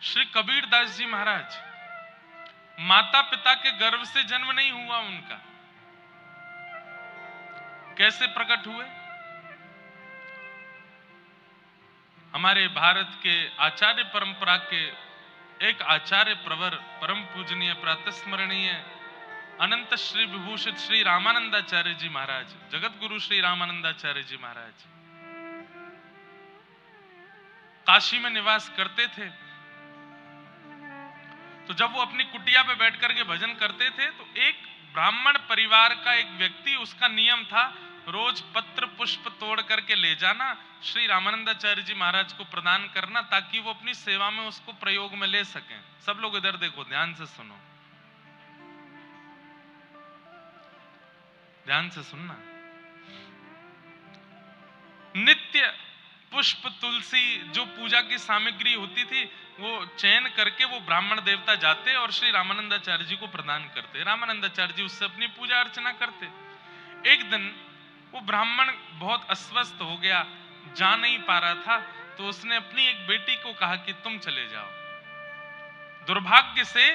श्री कबीरदास जी महाराज, माता पिता के गर्भ से जन्म नहीं हुआ उनका, कैसे प्रकट हुए? हमारे भारत के आचार्य परंपरा के एक आचार्य प्रवर, परम पूजनीय प्रातस्मरणीय अनंत श्री विभूषित श्री रामानंदाचार्य जी महाराज, जगत गुरु श्री रामानंदाचार्य जी महाराज काशी में निवास करते थे। तो जब वो अपनी कुटिया पे बैठ करके भजन करते थे तो एक ब्राह्मण परिवार का एक व्यक्ति, उसका नियम था रोज पत्र पुष्प तोड़ करके ले जाना, श्री रामानंदाचार्य जी महाराज को प्रदान करना, ताकि वो अपनी सेवा में उसको प्रयोग में ले सकें। सब लोग इधर देखो, ध्यान से सुनो, ध्यान से सुनना। नित्य पुष्प तुलसी जो पूजा की सामग्री होती थी वो चयन करके वो ब्राह्मण देवता जाते और श्री रामानंदाचार्य जी को प्रदान करते। रामानंदाचार्य जी उससे अपनी पूजा अर्चना करते। एक दिन वो ब्राह्मण बहुत अस्वस्थ हो गया, जा नहीं पा रहा था, तो उसने अपनी एक बेटी को कहा कि तुम चले जाओ। दुर्भाग्य से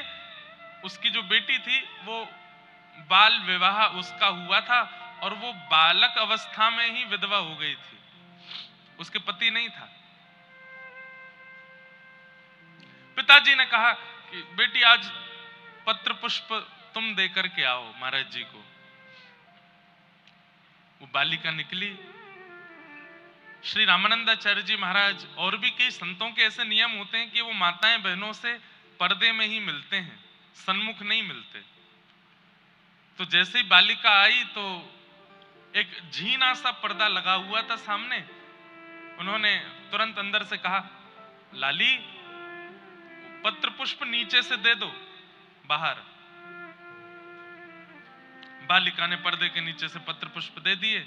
उसकी जो बेटी थी वो बाल विवाह उसका हुआ था और वो बालक अवस्था में ही विधवा हो गई थी, उसके पति नहीं था। पिताजी ने कहा कि बेटी आज पत्र पुष्प तुम देकर के आओ महाराज जी को। वो बालिका निकली। श्री रामानंदाचार्य जी महाराज और भी कई संतों के ऐसे नियम होते हैं कि वो माताएं बहनों से पर्दे में ही मिलते हैं, सन्मुख नहीं मिलते। तो जैसे ही बालिका आई तो एक झीना सा पर्दा लगा हुआ था सामने। उन्होंने तुरंत अंदर से कहा, लाली पत्र पुष्प नीचे से दे दो बाहर। बालिका ने पर्दे के नीचे से पत्र पुष्प दे दिए।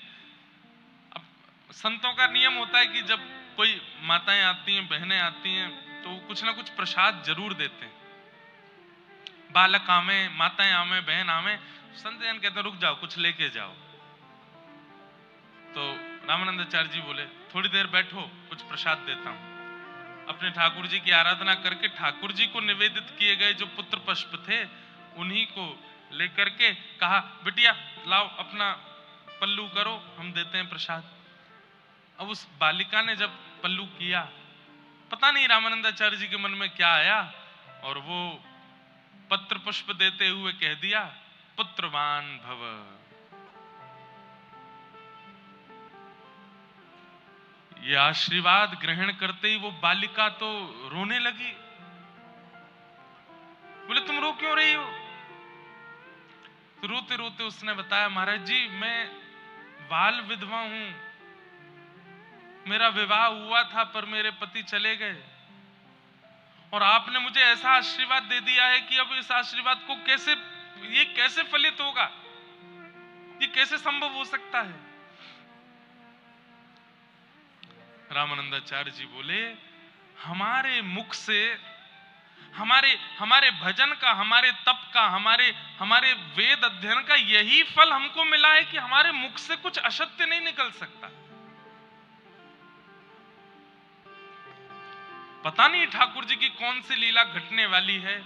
अब संतों का नियम होता है कि जब कोई माताएं आती हैं, बहनें आती हैं, तो कुछ ना कुछ प्रसाद जरूर देते हैं। बालक आवे, माताएं आवे, बहन आवे, संत जन कहते हैं रुक जाओ, कुछ लेके जाओ। तो रामानंदाचार्य जी बोले थोड़ी देर बैठो, कुछ प्रसाद देता हूं। अपने ठाकुर जी की आराधना करके ठाकुर जी को निवेदित किए गए जो पुत्र पुष्प थे उन्हीं को लेकर के कहा, बिटिया लाओ अपना पल्लू करो, हम देते हैं प्रसाद। अब उस बालिका ने जब पल्लू किया, पता नहीं रामानंदाचार्य जी के मन में क्या आया, और वो पत्र पुष्प देते हुए कह दिया, पुत्रवान भव। ये आशीर्वाद ग्रहण करते ही वो बालिका तो रोने लगी। बोले तुम रो क्यों रही हो? तो रोते रोते उसने बताया, महाराज जी मैं बाल विधवा हूं, मेरा विवाह हुआ था पर मेरे पति चले गए, और आपने मुझे ऐसा आशीर्वाद दे दिया है कि अब इस आशीर्वाद को ये कैसे फलित होगा, ये कैसे संभव हो सकता है? रामानंदाचार्य जी बोले, हमारे मुख से, हमारे भजन का, हमारे तप का, हमारे वेद अध्ययन का यही फल हमको मिला है कि हमारे मुख से कुछ असत्य नहीं निकल सकता। पता नहीं ठाकुर जी की कौन सी लीला घटने वाली है।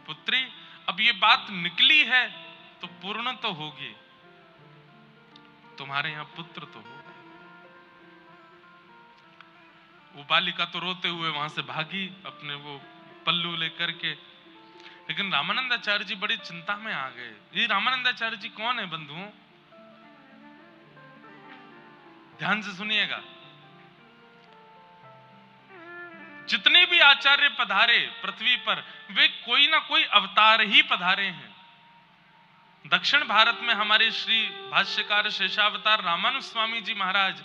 पुत्री, अब ये बात निकली है तो पूर्ण तो होगी, तुम्हारे यहां पुत्र तो होगा। वो बालिका तो रोते हुए वहां से भागी अपने वो पल्लू लेकर के, लेकिन रामानंदाचार्य जी बड़ी चिंता में आ गए। ये रामानंदाचार्य जी कौन है बंधुओं? ध्यान से सुनिएगा। जितने भी आचार्य पधारे पृथ्वी पर, वे कोई ना कोई अवतार ही पधारे हैं। दक्षिण भारत में हमारे श्री भाष्यकार शेषावतार रामानुज स्वामी जी महाराज,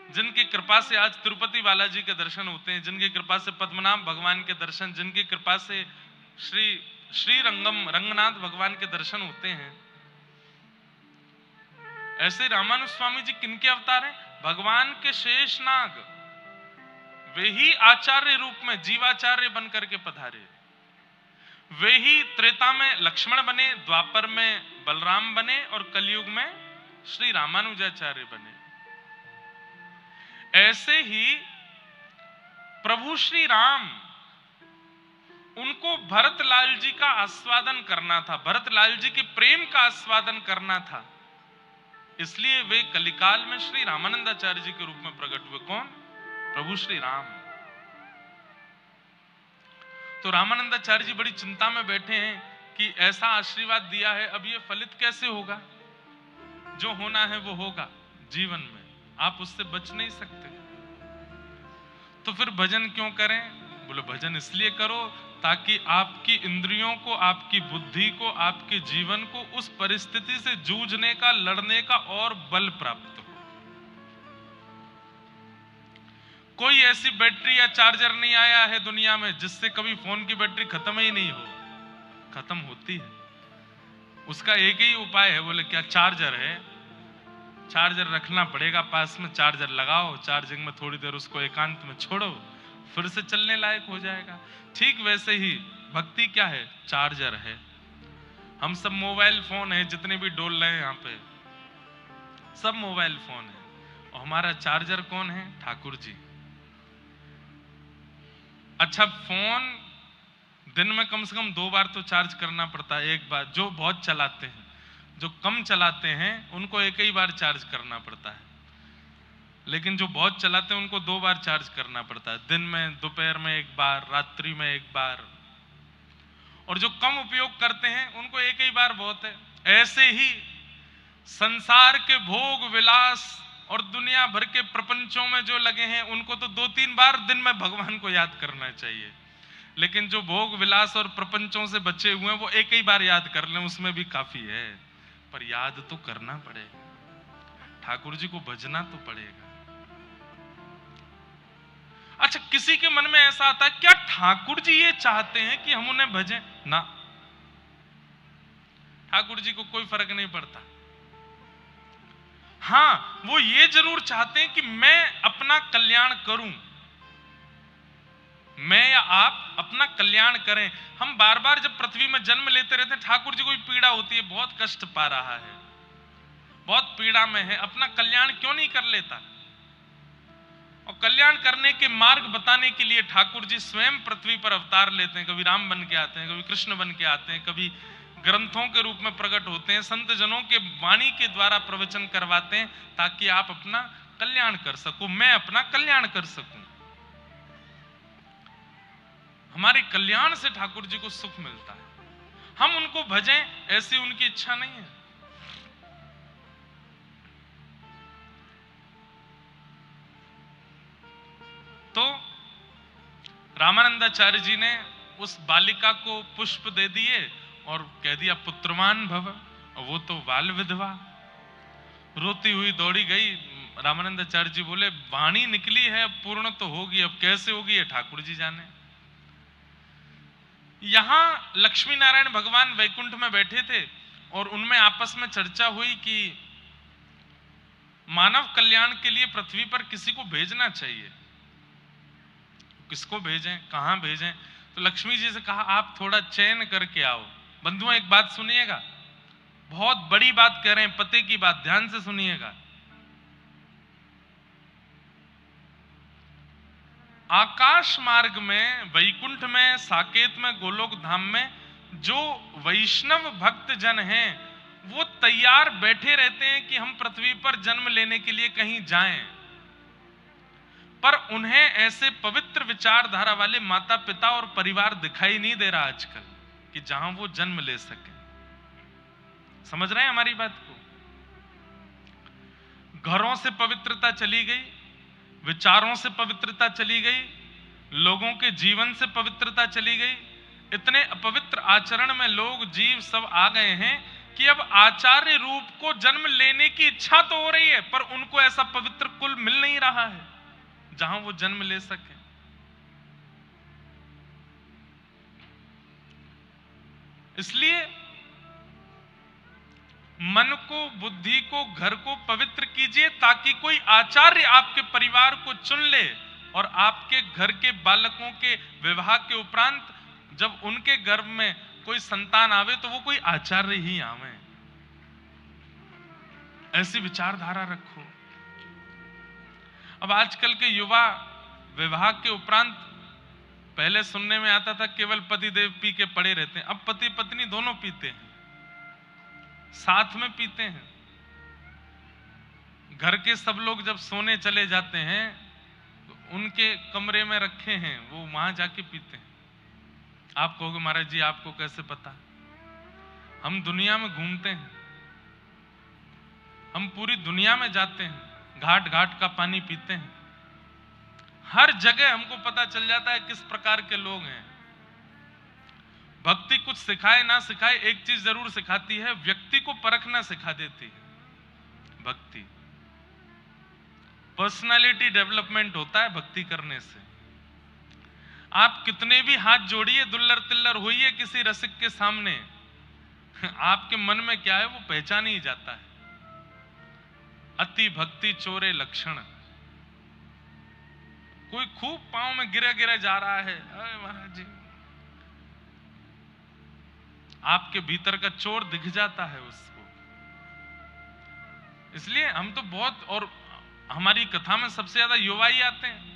जिनकी कृपा से आज तिरुपति बालाजी के दर्शन होते हैं, जिनकी कृपा से पद्मनाभ भगवान के दर्शन, जिनकी कृपा से श्री रंगनाथ भगवान के दर्शन होते हैं, ऐसे रामानुज स्वामी जी किनके अवतार हैं? भगवान के शेषनाग, वे ही आचार्य रूप में जीवाचार्य बनकर के पधारे। वे ही त्रेता में लक्ष्मण बने, द्वापर में बलराम बने और कलयुग में श्री रामानुजाचार्य बने। ऐसे ही प्रभु श्री राम उनको भरतलाल जी का आस्वादन करना था, भरतलाल जी के प्रेम का आस्वादन करना था। इसलिए वे कलिकाल में श्री रामानंदाचार्य जी के रूप में प्रकट हुए। कौन? प्रभु श्री राम। तो रामानंदाचार्य जी बड़ी चिंता में बैठे हैं कि ऐसा आशीर्वाद दिया है, अब ये फलित कैसे होगा? जो होना है वो होगा जीवन में, आप उससे बच नहीं सकते। तो फिर भजन क्यों करें? बोले भजन इसलिए करो ताकि आपकी इंद्रियों को, आपकी बुद्धि को, आपके जीवन को उस परिस्थिति से जूझने का, लड़ने का और बल प्राप्त हो। कोई ऐसी बैटरी या चार्जर नहीं आया है दुनिया में जिससे कभी फोन की बैटरी खत्म ही नहीं हो। खत्म होती है। उसका एक ही उपाय है, बोले क्या? चार्जर है, चार्जर रखना पड़ेगा पास में, चार्जर लगाओ, चार्जिंग में थोड़ी देर उसको एकांत में छोड़ो, फिर से चलने लायक हो जाएगा। ठीक वैसे ही भक्ति क्या है? चार्जर है। हम सब मोबाइल फोन है, जितने भी डोल रहे हैं यहाँ पे सब मोबाइल फोन है, और हमारा चार्जर कौन है? ठाकुर जी। अच्छा, फोन दिन में कम से कम 2 बार तो चार्ज करना पड़ता है। एक बार जो बहुत चलाते हैं, जो कम चलाते हैं उनको एक ही बार चार्ज करना पड़ता है, लेकिन जो बहुत चलाते हैं उनको 2 बार चार्ज करना पड़ता है। दिन में, दोपहर में एक बार, रात्रि में एक बार। और जो कम उपयोग करते हैं उनको एक ही बार बहुत है। ऐसे ही संसार के भोग विलास और दुनिया भर के प्रपंचों में जो लगे हैं उनको तो 2-3 बार दिन में भगवान को याद करना चाहिए, लेकिन जो भोग विलास और प्रपंचों से बचे हुए हैं वो एक ही बार याद कर लें, उसमें भी काफी है। पर याद तो करना पड़ेगा, ठाकुर जी को भजना तो पड़ेगा। अच्छा, किसी के मन में ऐसा आता है, क्या ठाकुर जी ये चाहते हैं कि हम उन्हें भजें? ना, ठाकुर जी को कोई फर्क नहीं पड़ता। हाँ, वो ये जरूर चाहते हैं कि मैं अपना कल्याण करूं, मैं या आप अपना कल्याण करें। हम बार बार जब पृथ्वी में जन्म लेते रहते हैं, ठाकुर जी को भी पीड़ा होती है, बहुत कष्ट पा रहा है, बहुत पीड़ा में है, अपना कल्याण क्यों नहीं कर लेता? और कल्याण करने के मार्ग बताने के लिए ठाकुर जी स्वयं पृथ्वी पर अवतार लेते हैं। कभी राम बन के आते हैं, कभी कृष्ण बन के आते हैं, कभी ग्रंथों के रूप में प्रकट होते हैं, संत जनों के वाणी के द्वारा प्रवचन करवाते हैं, ताकि आप अपना कल्याण कर सको, मैं अपना कल्याण कर सकूं। हमारे कल्याण से ठाकुर जी को सुख मिलता है। हम उनको भजें ऐसी उनकी इच्छा नहीं है। तो रामानंदाचार्य जी ने उस बालिका को पुष्प दे दिए और कह दिया पुत्रवान भव। वो तो बाल विधवा रोती हुई दौड़ी गई। रामानंदाचार्य जी बोले वाणी निकली है, पूर्ण तो होगी, अब कैसे होगी ये ठाकुर जी जाने। यहां लक्ष्मी नारायण भगवान वैकुंठ में बैठे थे और उनमें आपस में चर्चा हुई कि मानव कल्याण के लिए पृथ्वी पर किसी को भेजना चाहिए, किसको भेजें, कहां भेजें? तो लक्ष्मी जी से कहा आप थोड़ा चयन करके आओ। बंधुओं एक बात सुनिएगा, बहुत बड़ी बात कह रहे हैं, पते की बात, ध्यान से सुनिएगा। आकाश मार्ग में, वैकुंठ में, साकेत में, गोलोक धाम में जो वैष्णव भक्त जन हैं वो तैयार बैठे रहते हैं कि हम पृथ्वी पर जन्म लेने के लिए कहीं जाएं, पर उन्हें ऐसे पवित्र विचारधारा वाले माता पिता और परिवार दिखाई नहीं दे रहा आजकल कि जहां वो जन्म ले सके। समझ रहे हैं हमारी बात को? घरों से पवित्रता चली गई, विचारों से पवित्रता चली गई, लोगों के जीवन से पवित्रता चली गई। इतने अपवित्र आचरण में लोग, जीव सब आ गए हैं कि अब आचार्य रूप को जन्म लेने की इच्छा तो हो रही है, पर उनको ऐसा पवित्र कुल मिल नहीं रहा है जहां वो जन्म ले सके। इसलिए मन को, बुद्धि को, घर को पवित्र कीजिए ताकि कोई आचार्य आपके परिवार को चुन ले और आपके घर के बालकों के विवाह के उपरांत जब उनके गर्भ में कोई संतान आवे तो वो कोई आचार्य ही आवे। ऐसी विचारधारा रखो। अब आजकल के युवा विवाह के उपरांत पहले सुनने में आता था केवल पति देव पी के पड़े रहते हैं, अब पति पत्नी दोनों पीते हैं, साथ में पीते हैं। घर के सब लोग जब सोने चले जाते हैं तो उनके कमरे में रखे हैं, वो वहां जाके पीते हैं। आप कहोगे महाराज जी आपको कैसे पता? हम दुनिया में घूमते हैं, हम पूरी दुनिया में जाते हैं, घाट घाट का पानी पीते हैं, हर जगह हमको पता चल जाता है किस प्रकार के लोग हैं। भक्ति कुछ सिखाए ना सिखाए, एक चीज जरूर सिखाती है, व्यक्ति को परखना सिखा देती है भक्ति। पर्सनालिटी डेवलपमेंट होता है भक्ति करने से। आप कितने भी हाथ जोड़िए, दुल्लर तिल्लर होइए किसी रसिक के सामने, आपके मन में क्या है वो पहचान ही जाता है। अति भक्ति चोरे लक्षण। कोई खूब पांव में गिरा गिरा जा रहा है, अरे महाराज जी, आपके भीतर का चोर दिख जाता है उसको। इसलिए हम तो बहुत, और हमारी कथा में सबसे ज्यादा युवा ही आते हैं।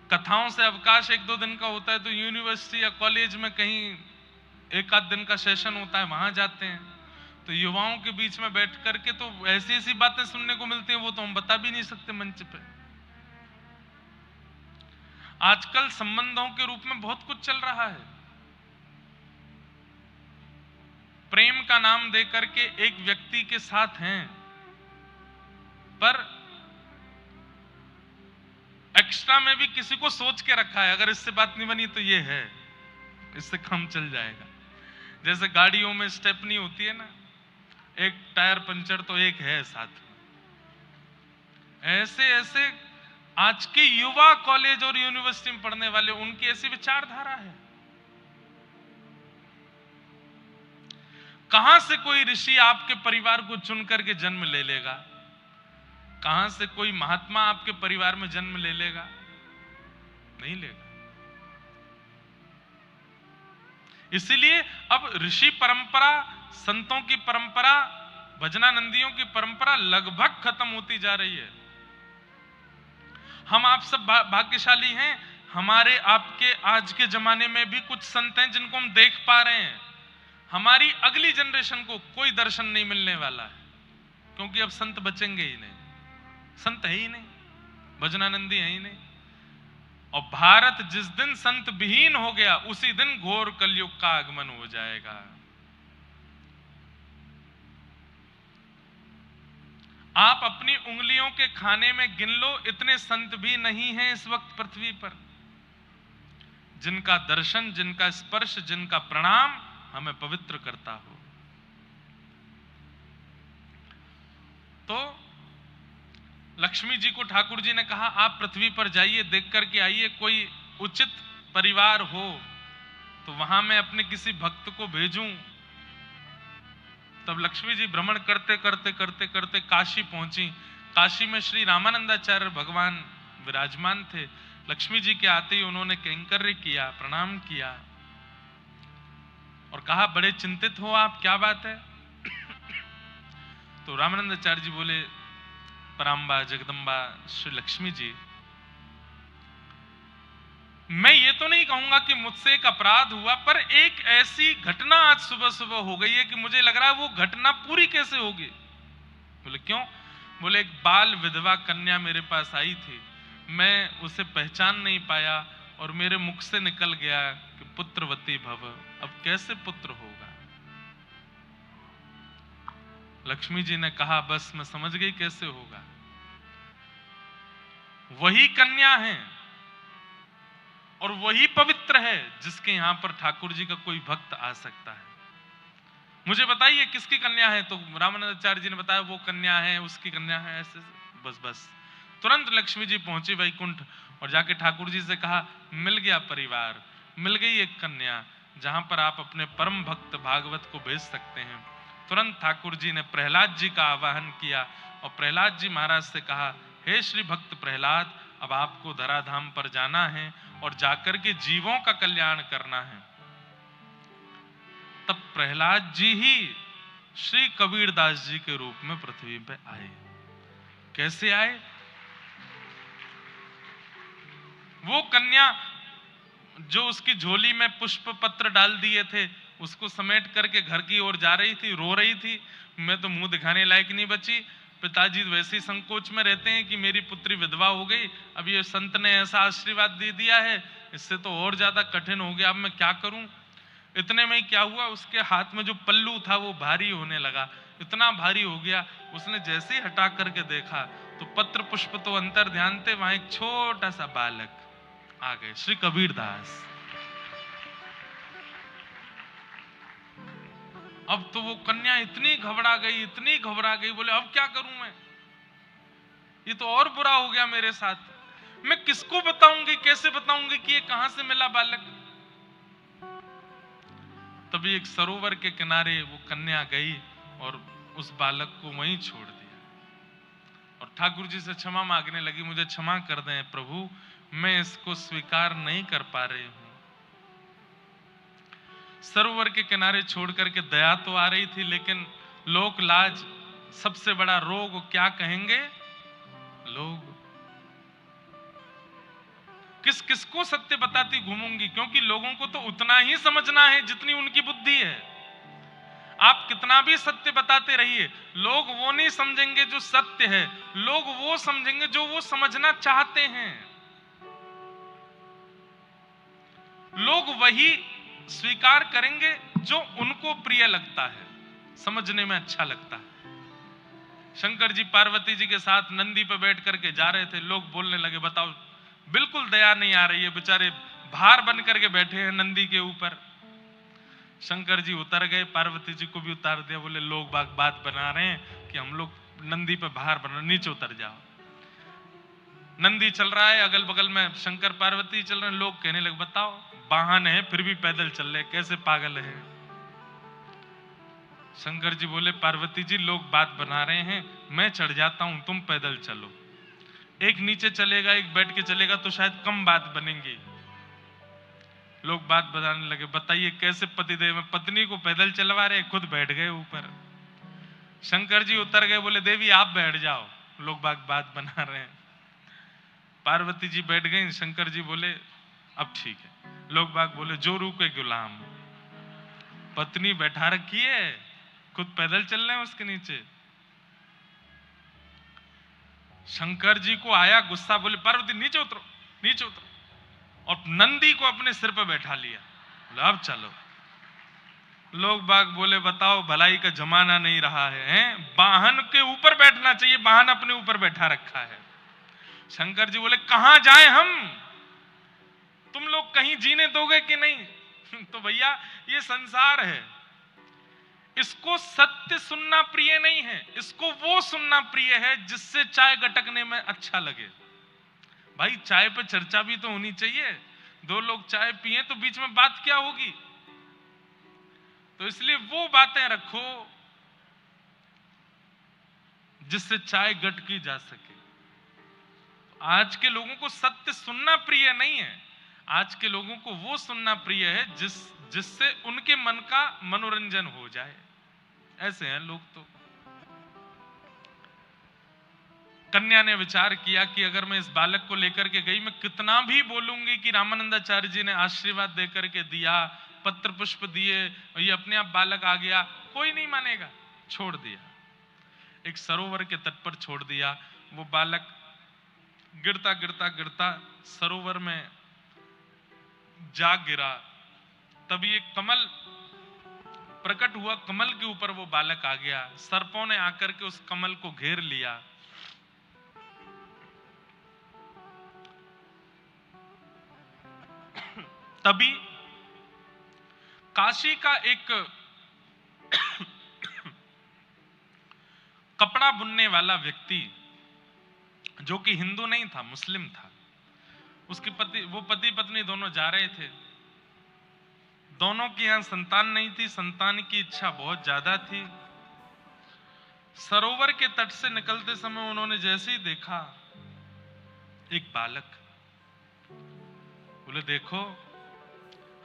कथाओं से अवकाश एक दो दिन का होता है तो यूनिवर्सिटी या कॉलेज में कहीं एक आध दिन का सेशन होता है, वहां जाते हैं। तो युवाओं के बीच में बैठ करके तो ऐसी ऐसी बातें सुनने को मिलती हैं, वो तो हम बता भी नहीं सकते मंच पे। आजकल संबंधों के रूप में बहुत कुछ चल रहा है। प्रेम का नाम देकर के एक व्यक्ति के साथ हैं, पर एक्स्ट्रा में भी किसी को सोच के रखा है, अगर इससे बात नहीं बनी तो ये है, इससे काम चल जाएगा। जैसे गाड़ियों में स्टेपनी होती है ना, एक टायर पंचर तो एक है साथ में। ऐसे ऐसे आज के युवा कॉलेज और यूनिवर्सिटी में पढ़ने वाले, उनकी ऐसी विचारधारा है। कहां से कोई ऋषि आपके परिवार को चुन करके जन्म ले लेगा? कहां से कोई महात्मा आपके परिवार में जन्म ले लेगा? नहीं लेगा। इसीलिए अब ऋषि परंपरा, संतों की परंपरा, भजनानंदियों की परंपरा लगभग खत्म होती जा रही है। हम आप सब भाग्यशाली हैं, हमारे आपके आज के जमाने में भी कुछ संत हैं जिनको हम देख पा रहे हैं। हमारी अगली जनरेशन को कोई दर्शन नहीं मिलने वाला है, क्योंकि अब संत बचेंगे ही नहीं, संत है ही नहीं, भजनानंदी है ही नहीं। और भारत जिस दिन संत विहीन हो गया, उसी दिन घोर कलयुग का आगमन हो जाएगा। आप अपनी उंगलियों के खाने में गिन लो, इतने संत भी नहीं हैं इस वक्त पृथ्वी पर, जिनका दर्शन, जिनका स्पर्श, जिनका प्रणाम हमें पवित्र करता हो। तो लक्ष्मी जी को ठाकुर जी ने कहा, आप पृथ्वी पर जाइए, देख करके आइए, कोई उचित परिवार हो तो वहां मैं अपने किसी भक्त को भेजूं। तब लक्ष्मी जी भ्रमण करते करते करते करते काशी पहुंची। काशी में श्री रामानंदाचार्य भगवान विराजमान थे। लक्ष्मी जी के आते ही उन्होंने कैंकर्य किया, प्रणाम किया और कहा, बड़े चिंतित हो आप, क्या बात है? तो रामानंदाचार्य जी बोले, पराम्बा जगदम्बा श्री लक्ष्मी जी, मैं ये तो नहीं कहूंगा कि मुझसे एक अपराध हुआ, पर एक ऐसी घटना आज सुबह सुबह हो गई है कि मुझे लग रहा है वो घटना पूरी कैसे होगी। बोले क्यों? बोले एक बाल विधवा कन्या मेरे पास आई थी, मैं उसे पहचान नहीं पाया और मेरे मुख से निकल गया कि पुत्रवती भव। अब कैसे पुत्र होगा? लक्ष्मी जी ने कहा, बस मैं समझ गई कैसे होगा। वही कन्या है और वही पवित्र है जिसके यहां पर ठाकुर जी का कोई भक्त आ सकता है। मुझे बताइए किसकी कन्या है? तो रामानंदाचार्य जी ने बताया, वो कन्या है, उसकी कन्या है, ऐसे बस तुरंत लक्ष्मी जी पहुंची वैकुंठ और जाके ठाकुर जी से कहा, मिल गया परिवार, मिल गई एक कन्या जहां पर आप अपने परम भक्त भागवत को भेज सकते हैं। तुरंत ठाकुर जी ने प्रहलाद जी का आवाहन किया और प्रहलाद जी महाराज से कहा, हे श्री भक्त प्रहलाद, अब आपको धराधाम पर जाना है और जाकर के जीवों का कल्याण करना है। तब प्रहलाद जी ही श्री कबीरदास जी के रूप में पृथ्वी पे आए। कैसे आए? वो कन्या जो उसकी झोली में पुष्प पत्र डाल दिए थे उसको समेट करके घर की ओर जा रही थी, रो रही थी। मैं तो मुंह दिखाने लायक नहीं बची। पिताजी वैसे ही संकोच में रहते हैं कि मेरी पुत्री विधवा हो गई, अब ये संत ने ऐसा आशीर्वाद दे दिया है, इससे तो और ज्यादा कठिन हो गया, अब मैं क्या करूं। इतने में ही क्या हुआ, उसके हाथ में जो पल्लू था वो भारी होने लगा, इतना भारी हो गया। उसने जैसे ही हटा करके देखा तो पत्र पुष्प तो अंतर ध्यान थे, वहां एक छोटा सा बालक आ गए, श्री कबीरदास। अब तो वो कन्या इतनी घबरा गई, इतनी घबरा गई, बोले अब क्या करूं मैं, ये तो और बुरा हो गया मेरे साथ, मैं किसको बताऊंगी, कैसे बताऊंगी कि ये कहां से मिला बालक। तभी एक सरोवर के किनारे वो कन्या गई और उस बालक को वहीं छोड़ दिया और ठाकुर जी से क्षमा मांगने लगी, मुझे क्षमा कर दें प्रभु, मैं इसको स्वीकार नहीं कर पा रही हूं। सरोवर के किनारे छोड़ करके दया तो आ रही थी, लेकिन लोक लाज, सबसे बड़ा रोग क्या कहेंगे लोग, किस किस को सत्य बताती घूमूंगी, क्योंकि लोगों को तो उतना ही समझना है जितनी उनकी बुद्धि है। आप कितना भी सत्य बताते रहिए, लोग वो नहीं समझेंगे जो सत्य है, लोग वो समझेंगे जो वो समझना चाहते हैं। लोग वही स्वीकार करेंगे जो उनको प्रिय लगता है, समझने में अच्छा लगता है। शंकर जी पार्वती जी के साथ नंदी पर बैठ करके जा रहे थे, लोग बोलने लगे बताओ बिल्कुल दया नहीं आ रही है, बेचारे भार बन करके बैठे हैं नंदी के ऊपर। शंकर जी उतर गए, पार्वती जी को भी उतार दिया, बोले लोग बात बना रहे हैं कि हम लोग नंदी पर भार बना, नीचे उतर जाओ। नंदी चल रहा है, अगल बगल में शंकर पार्वती चल रहे हैं, लोग कहने लगे बताओ वाहन है फिर भी पैदल चल रहे, कैसे पागल है। शंकर जी बोले पार्वती जी लोग बात बना रहे हैं, मैं चढ़ जाता हूं, तुम पैदल चलो। एक नीचे चलेगा एक बैठ के चलेगा तो शायद कम बात बनेंगी। लोग बात बताने लगे, बताइए कैसे पतिदेव में पत्नी को पैदल चलवा रहे, खुद बैठ गए ऊपर। शंकर जी उतर गए, बोले देवी आप बैठ जाओ, लोग बात बना रहे हैं। पार्वती जी बैठ गई, शंकर जी बोले अब ठीक है। लोग बोले जो रूके गुलाम, पत्नी बैठा रखी है, खुद पैदल चल रहे हैं उसके नीचे। शंकर जी को आया गुस्सा, बोले पार्वती नीचे उतरो, नीचे उतरो, और नंदी को अपने सिर पर बैठा लिया, बोले अब चलो। लोग बोले बताओ भलाई का जमाना नहीं रहा है, वाहन के ऊपर बैठना चाहिए, वाहन अपने ऊपर बैठा रखा है। शंकर जी बोले कहां जाए हम, तुम लोग कहीं जीने दोगे कि नहीं। तो भैया ये संसार है, इसको सत्य सुनना प्रिय नहीं है, इसको वो सुनना प्रिय है जिससे चाय गटकने में अच्छा लगे। भाई चाय पे चर्चा भी तो होनी चाहिए, दो लोग चाय पिए तो बीच में बात क्या होगी। तो इसलिए वो बातें रखो जिससे चाय गटकी जा सके। आज के लोगों को सत्य सुनना प्रिय नहीं है, आज के लोगों को वो सुनना प्रिय है जिससे उनके मन का मनोरंजन हो जाए। ऐसे हैं लोग। तो कन्या ने विचार किया कि अगर मैं इस बालक को लेकर के गई, मैं कितना भी बोलूंगी कि रामानंदाचार्य जी ने आशीर्वाद देकर के दिया, पत्र पुष्प दिए, ये अपने आप बालक आ गया, कोई नहीं मानेगा। छोड़ दिया, एक सरोवर के तट पर छोड़ दिया। वो बालक गिरता गिरता गिरता सरोवर में जा गिरा। तभी एक कमल प्रकट हुआ, कमल के ऊपर वो बालक आ गया। सर्पों ने आकर के उस कमल को घेर लिया। तभी काशी का एक कपड़ा बुनने वाला व्यक्ति, जो कि हिंदू नहीं था, मुस्लिम था, उसके पति पत्नी दोनों जा रहे थे। दोनों की यहां संतान नहीं थी, संतान की इच्छा बहुत ज्यादा थी। सरोवर के तट से निकलते समय उन्होंने जैसे ही देखा एक बालक, बोले देखो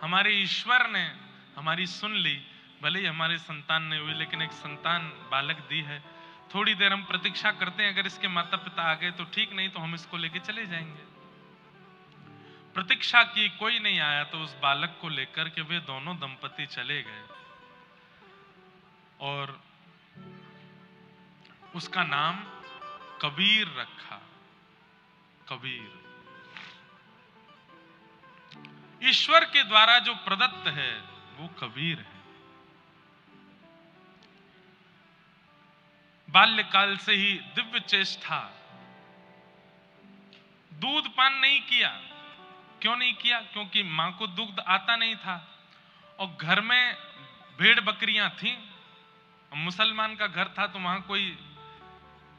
हमारे ईश्वर ने हमारी सुन ली, भले ही हमारे संतान नहीं हुई लेकिन एक संतान बालक दी है, थोड़ी देर हम प्रतीक्षा करते हैं, अगर इसके माता पिता आ गए तो ठीक, नहीं तो हम इसको लेके चले जाएंगे। प्रतीक्षा की, कोई नहीं आया, तो उस बालक को लेकर के वे दोनों दंपति चले गए और उसका नाम कबीर रखा। कबीर ईश्वर के द्वारा जो प्रदत्त है वो कबीर है। बाल्यकाल से ही दिव्य चेष्टा, दूध पान नहीं किया। क्यों नहीं किया? क्योंकि मां को दुग्ध आता नहीं था और घर में भेड़ बकरियां थीं। मुसलमान का घर था तो वहां कोई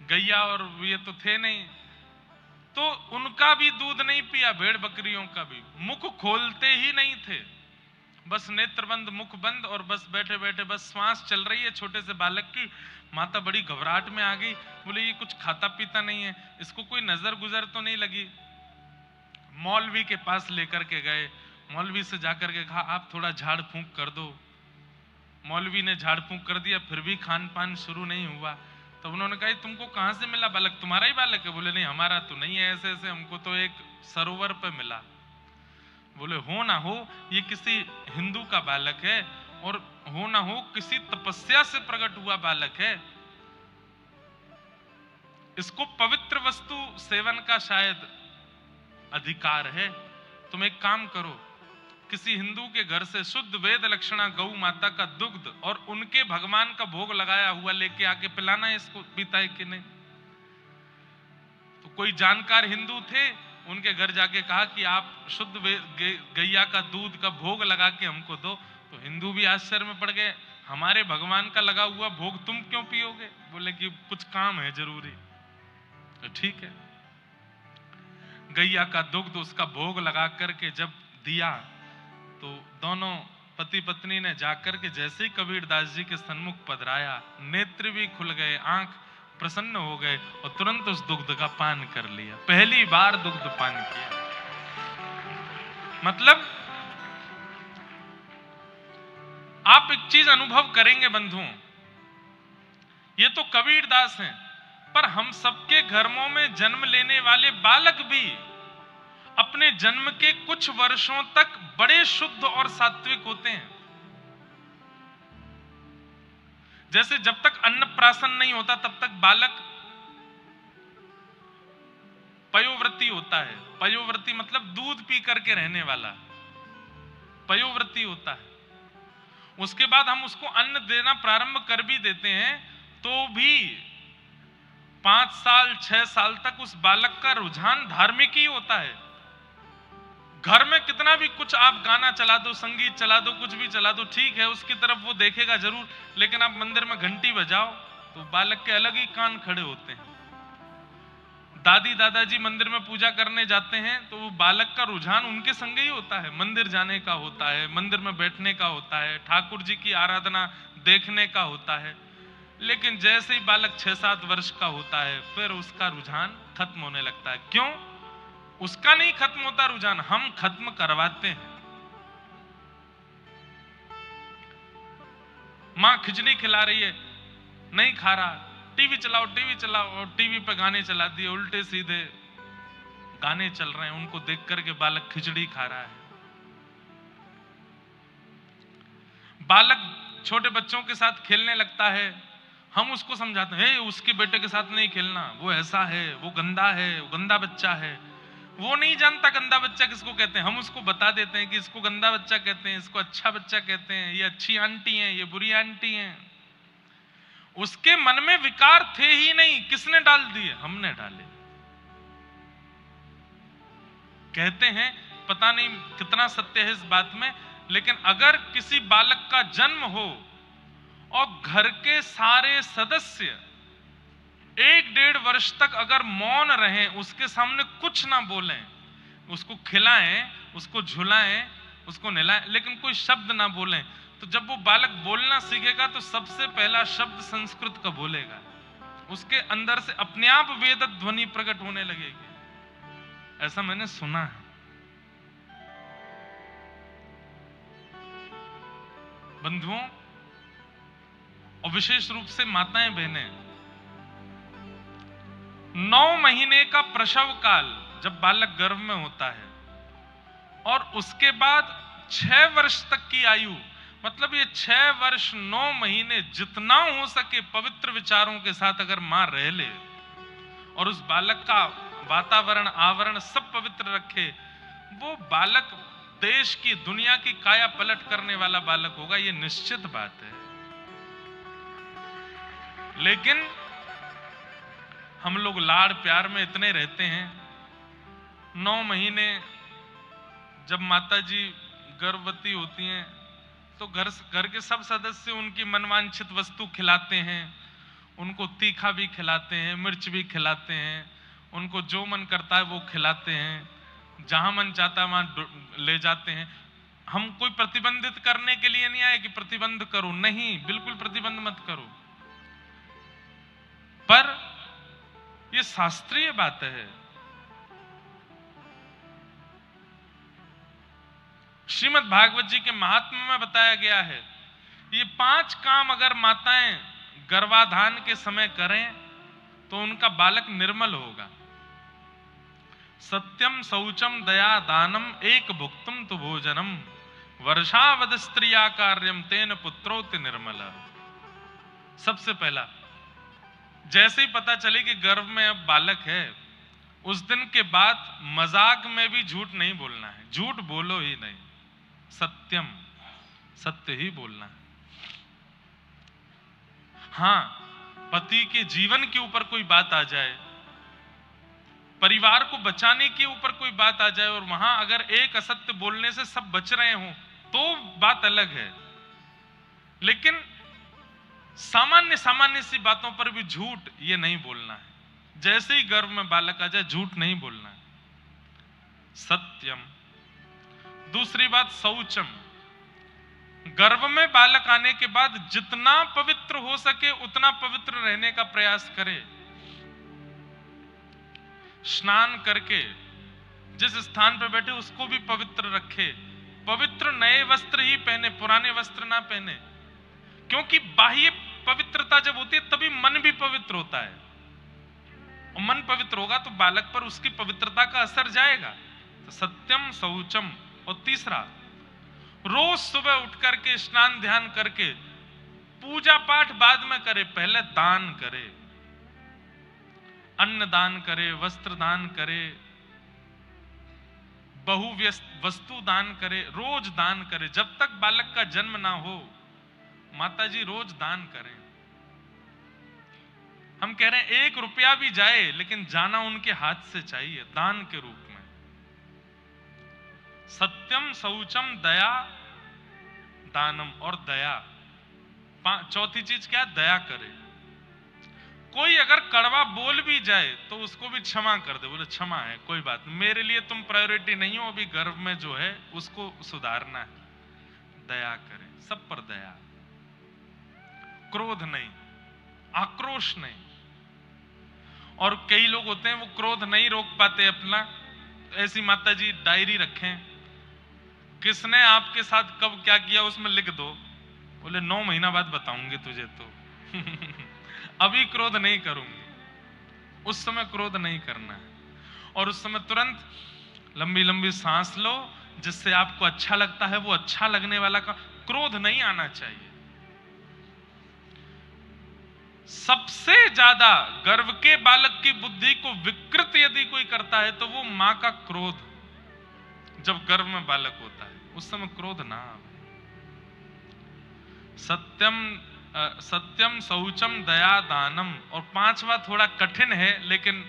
गैया और ये तो थे नहीं, तो उनका भी दूध नहीं पिया, भेड़ बकरियों का भी। मुख खोलते ही नहीं थे, बस नेत्र बंद, मुख बंद, और बस बैठे बैठे बस श्वास चल रही है छोटे से बालक की। माता बड़ी घबराहट में आ गई, बोले ये कुछ खाता पीता नहीं है, इसको कोई नजर गुजर तो नहीं लगी। मौलवी के पास लेकर के गए, मौलवी से जाकर के कहा आप थोड़ा झाड़ फूंक कर दो। मौलवी ने झाड़ फूंक कर दिया, फिर भी खान पान शुरू नहीं हुआ। तो उन्होंने कहा तुमको कहां से मिला बालक? तुम्हारा ही बालक है? बोले नहीं हमारा तो नहीं है, ऐसे ऐसे हमको तो एक सरोवर पे मिला। बोले हो ना हो ये किसी हिंदू का बालक है, और हो ना हो किसी तपस्या से प्रकट हुआ बालक है, इसको पवित्र वस्तु सेवन का शायद अधिकार है। तुम एक काम करो, किसी हिंदू के घर से शुद्ध वेद लक्षणा गौ माता का दुग्ध और उनके भगवान का भोग लगाया हुआ लेके आके पिलाना है इसको, पीता है कि नहीं। तो कोई जानकार हिंदू थे, उनके घर जाके कहा कि आप शुद्ध गैया का दूध का भोग लगा के हमको दो। तो हिंदू भी आश्चर्य में पड़ गए, हमारे भगवान का लगा हुआ भोग तुम क्यों पियोगे? बोले कि कुछ काम है जरूरी। तो ठीक है, गैया का दुग्ध उसका भोग लगा करके जब दिया तो दोनों पति पत्नी ने जाकर के जैसे ही कबीरदास जी के सन्मुख पधराया, नेत्र भी खुल गए, आंख प्रसन्न हो गए और तुरंत उस दुग्ध का पान कर लिया। पहली बार दुग्ध पान किया। मतलब आप एक चीज अनुभव करेंगे बंधुओं, ये तो कबीरदास हैं, पर हम सबके घरों में जन्म लेने वाले बालक भी अपने जन्म के कुछ वर्षों तक बड़े शुद्ध और सात्विक होते हैं। जैसे जब तक अन्नप्राशन नहीं होता तब तक बालक पयोव्रती होता है। पयोव्रती मतलब दूध पी करके रहने वाला पयोव्रती होता है। उसके बाद हम उसको अन्न देना प्रारंभ कर भी देते हैं तो भी 5 साल 6 साल तक उस बालक का रुझान धार्मिक ही होता है। घर में कितना भी कुछ आप गाना चला दो, संगीत चला दो, कुछ भी चला दो, ठीक है उसकी तरफ वो देखेगा जरूर, लेकिन आप मंदिर में घंटी बजाओ तो बालक के अलग ही कान खड़े होते हैं। दादी दादाजी मंदिर में पूजा करने जाते हैं तो वो बालक का रुझान उनके संग ही होता है, मंदिर जाने का होता है, मंदिर में बैठने का होता है, ठाकुर जी की आराधना देखने का होता है। लेकिन जैसे ही बालक 6-7 वर्ष का होता है फिर उसका रुझान खत्म होने लगता है। क्यों? उसका नहीं खत्म होता रुझान, हम खत्म करवाते हैं। मां खिचड़ी खिला रही है, नहीं खा रहा, टीवी चलाओ और टीवी पे गाने चला दिए, उल्टे सीधे गाने चल रहे हैं, उनको देख करके बालक खिचड़ी खा रहा है। बालक छोटे बच्चों के साथ खेलने लगता है, हम उसको समझाते हैं उसके बेटे के साथ नहीं खेलना, वो ऐसा है, वो गंदा है, वो गंदा बच्चा है। वो नहीं जानता गंदा बच्चा किसको कहते हैं, हम उसको बता देते हैं कि इसको गंदा बच्चा कहते हैं, इसको अच्छा बच्चा कहते हैं, ये अच्छी आंटी है, ये बुरी आंटी है। उसके मन में विकार थे ही नहीं, किसने डाल दिए? हमने डाले। कहते हैं, पता नहीं कितना सत्य है इस बात में, लेकिन अगर किसी बालक का जन्म हो और घर के सारे सदस्य 1-1.5 वर्ष तक अगर मौन रहें, उसके सामने कुछ ना बोलें, उसको खिलाएं, उसको झुलाएं, उसको नहलाएं, लेकिन कोई शब्द ना बोलें, तो जब वो बालक बोलना सीखेगा तो सबसे पहला शब्द संस्कृत का बोलेगा। उसके अंदर से अपने आप वेद ध्वनि प्रकट होने लगेगी। ऐसा मैंने सुना है। बंधुओं और विशेष रूप से माताएं बहनें, 9 महीने का प्रसव काल जब बालक गर्भ में होता है और उसके बाद 6 वर्ष तक की आयु, मतलब ये 6 वर्ष 9 महीने जितना हो सके पवित्र विचारों के साथ अगर मां रह ले और उस बालक का वातावरण आवरण सब पवित्र रखे, वो बालक देश की दुनिया की काया पलट करने वाला बालक होगा, ये निश्चित बात है। लेकिन हम लोग लाड़ प्यार में इतने रहते हैं, 9 महीने जब माता जी गर्भवती होती हैं तो घर के सब सदस्य उनकी मनवांछित वस्तु खिलाते हैं, उनको तीखा भी खिलाते हैं, मिर्च भी खिलाते हैं, उनको जो मन करता है वो खिलाते हैं, जहां मन चाहता है वहां ले जाते हैं। हम कोई प्रतिबंधित करने के लिए नहीं आए कि प्रतिबंध करो, नहीं, बिल्कुल प्रतिबंध मत करो, पर यह शास्त्रीय बात है। श्रीमद् भागवत जी के महात्म्य में बताया गया है, ये 5 काम अगर माताएं गर्भाधान के समय करें तो उनका बालक निर्मल होगा। सत्यम शौचम दया दानम एक भुक्तम तु भोजनम वर्षावद स्त्रिया कार्यम तेन पुत्रोति निर्मला। सबसे पहला, जैसे ही पता चले कि गर्भ में अब बालक है, उस दिन के बाद मजाक में भी झूठ नहीं बोलना है, झूठ बोलो ही नहीं, सत्यम, सत्य ही बोलना है। हां, पति के जीवन के ऊपर कोई बात आ जाए, परिवार को बचाने के ऊपर कोई बात आ जाए और वहां अगर एक असत्य बोलने से सब बच रहे हो तो बात अलग है, लेकिन सामान्य सामान्य सी बातों पर भी झूठ ये नहीं बोलना है। जैसे ही गर्भ में बालक आ जाए झूठ नहीं बोलना है, सत्यम। दूसरी बात शौचम, गर्भ में बालक आने के बाद जितना पवित्र हो सके उतना पवित्र रहने का प्रयास करे। स्नान करके जिस स्थान पर बैठे उसको भी पवित्र रखे, पवित्र नए वस्त्र ही पहने, पुराने वस्त्र ना पहने, क्योंकि बाह्य पवित्रता जब होती है तभी मन भी पवित्र होता है, और मन पवित्र होगा तो बालक पर उसकी पवित्रता का असर जाएगा। तो सत्यम शौचम। और तीसरा, रोज सुबह उठ करके स्नान ध्यान करके पूजा पाठ बाद में करे, पहले दान करे, अन्न दान करे, वस्त्र दान करे, वस्तु दान करे, रोज दान करे। जब तक बालक का जन्म ना हो माताजी रोज दान करें। हम कह रहे हैं 1 रुपया भी जाए लेकिन जाना उनके हाथ से चाहिए, दान के रूप में। सत्यम शौचम दया दानम। और दया, चौथी चीज क्या? दया करे। कोई अगर कड़वा बोल भी जाए तो उसको भी क्षमा कर दे, बोले क्षमा है, कोई बात नहीं, मेरे लिए तुम प्रायोरिटी नहीं हो, अभी गर्भ में जो है उसको सुधारना है। दया करे, सब पर दया, क्रोध नहीं, आक्रोश नहीं। और कई लोग होते हैं वो क्रोध नहीं रोक पाते अपना, ऐसी माता जी डायरी रखें, किसने आपके साथ कब क्या किया उसमें लिख दो, बोले 9 महीना बाद बताऊंगी तुझे तो अभी क्रोध नहीं करूंगी। उस समय क्रोध नहीं करना है, और उस समय तुरंत लंबी लंबी सांस लो, जिससे आपको अच्छा लगता है वो अच्छा लगने वाला का क्रोध नहीं आना चाहिए। सबसे ज्यादा गर्भ के बालक की बुद्धि को विकृत यदि कोई करता है तो वो मां का क्रोध। जब गर्भ में बालक होता है उस समय क्रोध ना आवे। सत्यम शौचम दया दानम। और 5वां थोड़ा कठिन है, लेकिन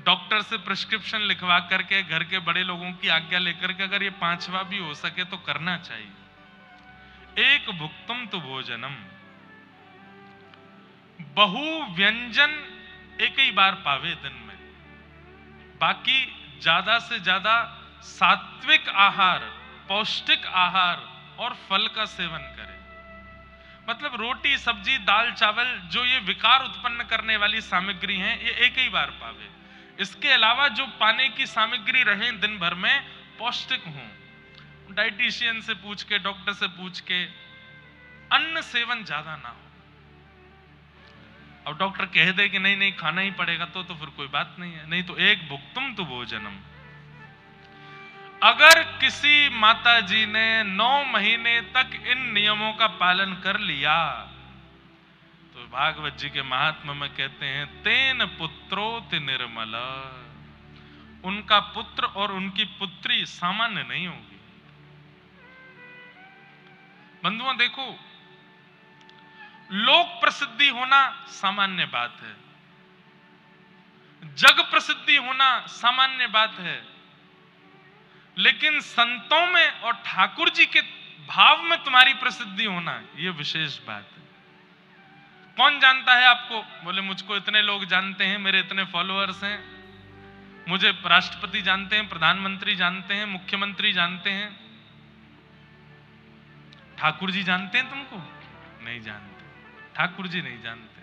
डॉक्टर से प्रिस्क्रिप्शन लिखवा करके घर के बड़े लोगों की आज्ञा लेकर के अगर ये 5वां भी हो सके तो करना चाहिए। एक भुक्तम तु भोजनम, बहु व्यंजन एक ही बार पावे दिन में, बाकी ज्यादा से ज्यादा सात्विक आहार, पौष्टिक आहार और फल का सेवन करे। मतलब रोटी सब्जी दाल चावल जो ये विकार उत्पन्न करने वाली सामग्री हैं, ये एक ही बार पावे। इसके अलावा जो पाने की सामग्री रहे दिन भर में पौष्टिक हो। डाइटिशियन से पूछ के, डॉक्टर से पूछ के, अन्न सेवन ज्यादा ना हो। अब डॉक्टर कह दे कि नहीं नहीं खाना ही पड़ेगा तो फिर कोई बात नहीं है, नहीं तो एक भुक्तम तु भोजनम। अगर किसी माता जी ने 9 महीने तक इन नियमों का पालन कर लिया तो भागवत जी के महात्मा में कहते हैं तेन पुत्रोति निर्मल, उनका पुत्र और उनकी पुत्री सामान्य नहीं होगी। बंधुओं देखो, लोक प्रसिद्धि होना सामान्य बात है, जग प्रसिद्धि होना सामान्य बात है, लेकिन संतों में और ठाकुर जी के भाव में तुम्हारी प्रसिद्धि होना यह विशेष बात है। कौन जानता है आपको? बोले मुझको इतने लोग जानते हैं, मेरे इतने फॉलोअर्स हैं, मुझे राष्ट्रपति जानते हैं, प्रधानमंत्री जानते हैं, मुख्यमंत्री जानते हैं। ठाकुर जी जानते हैं तुमको? नहीं जानते, ठाकुर जी नहीं जानते।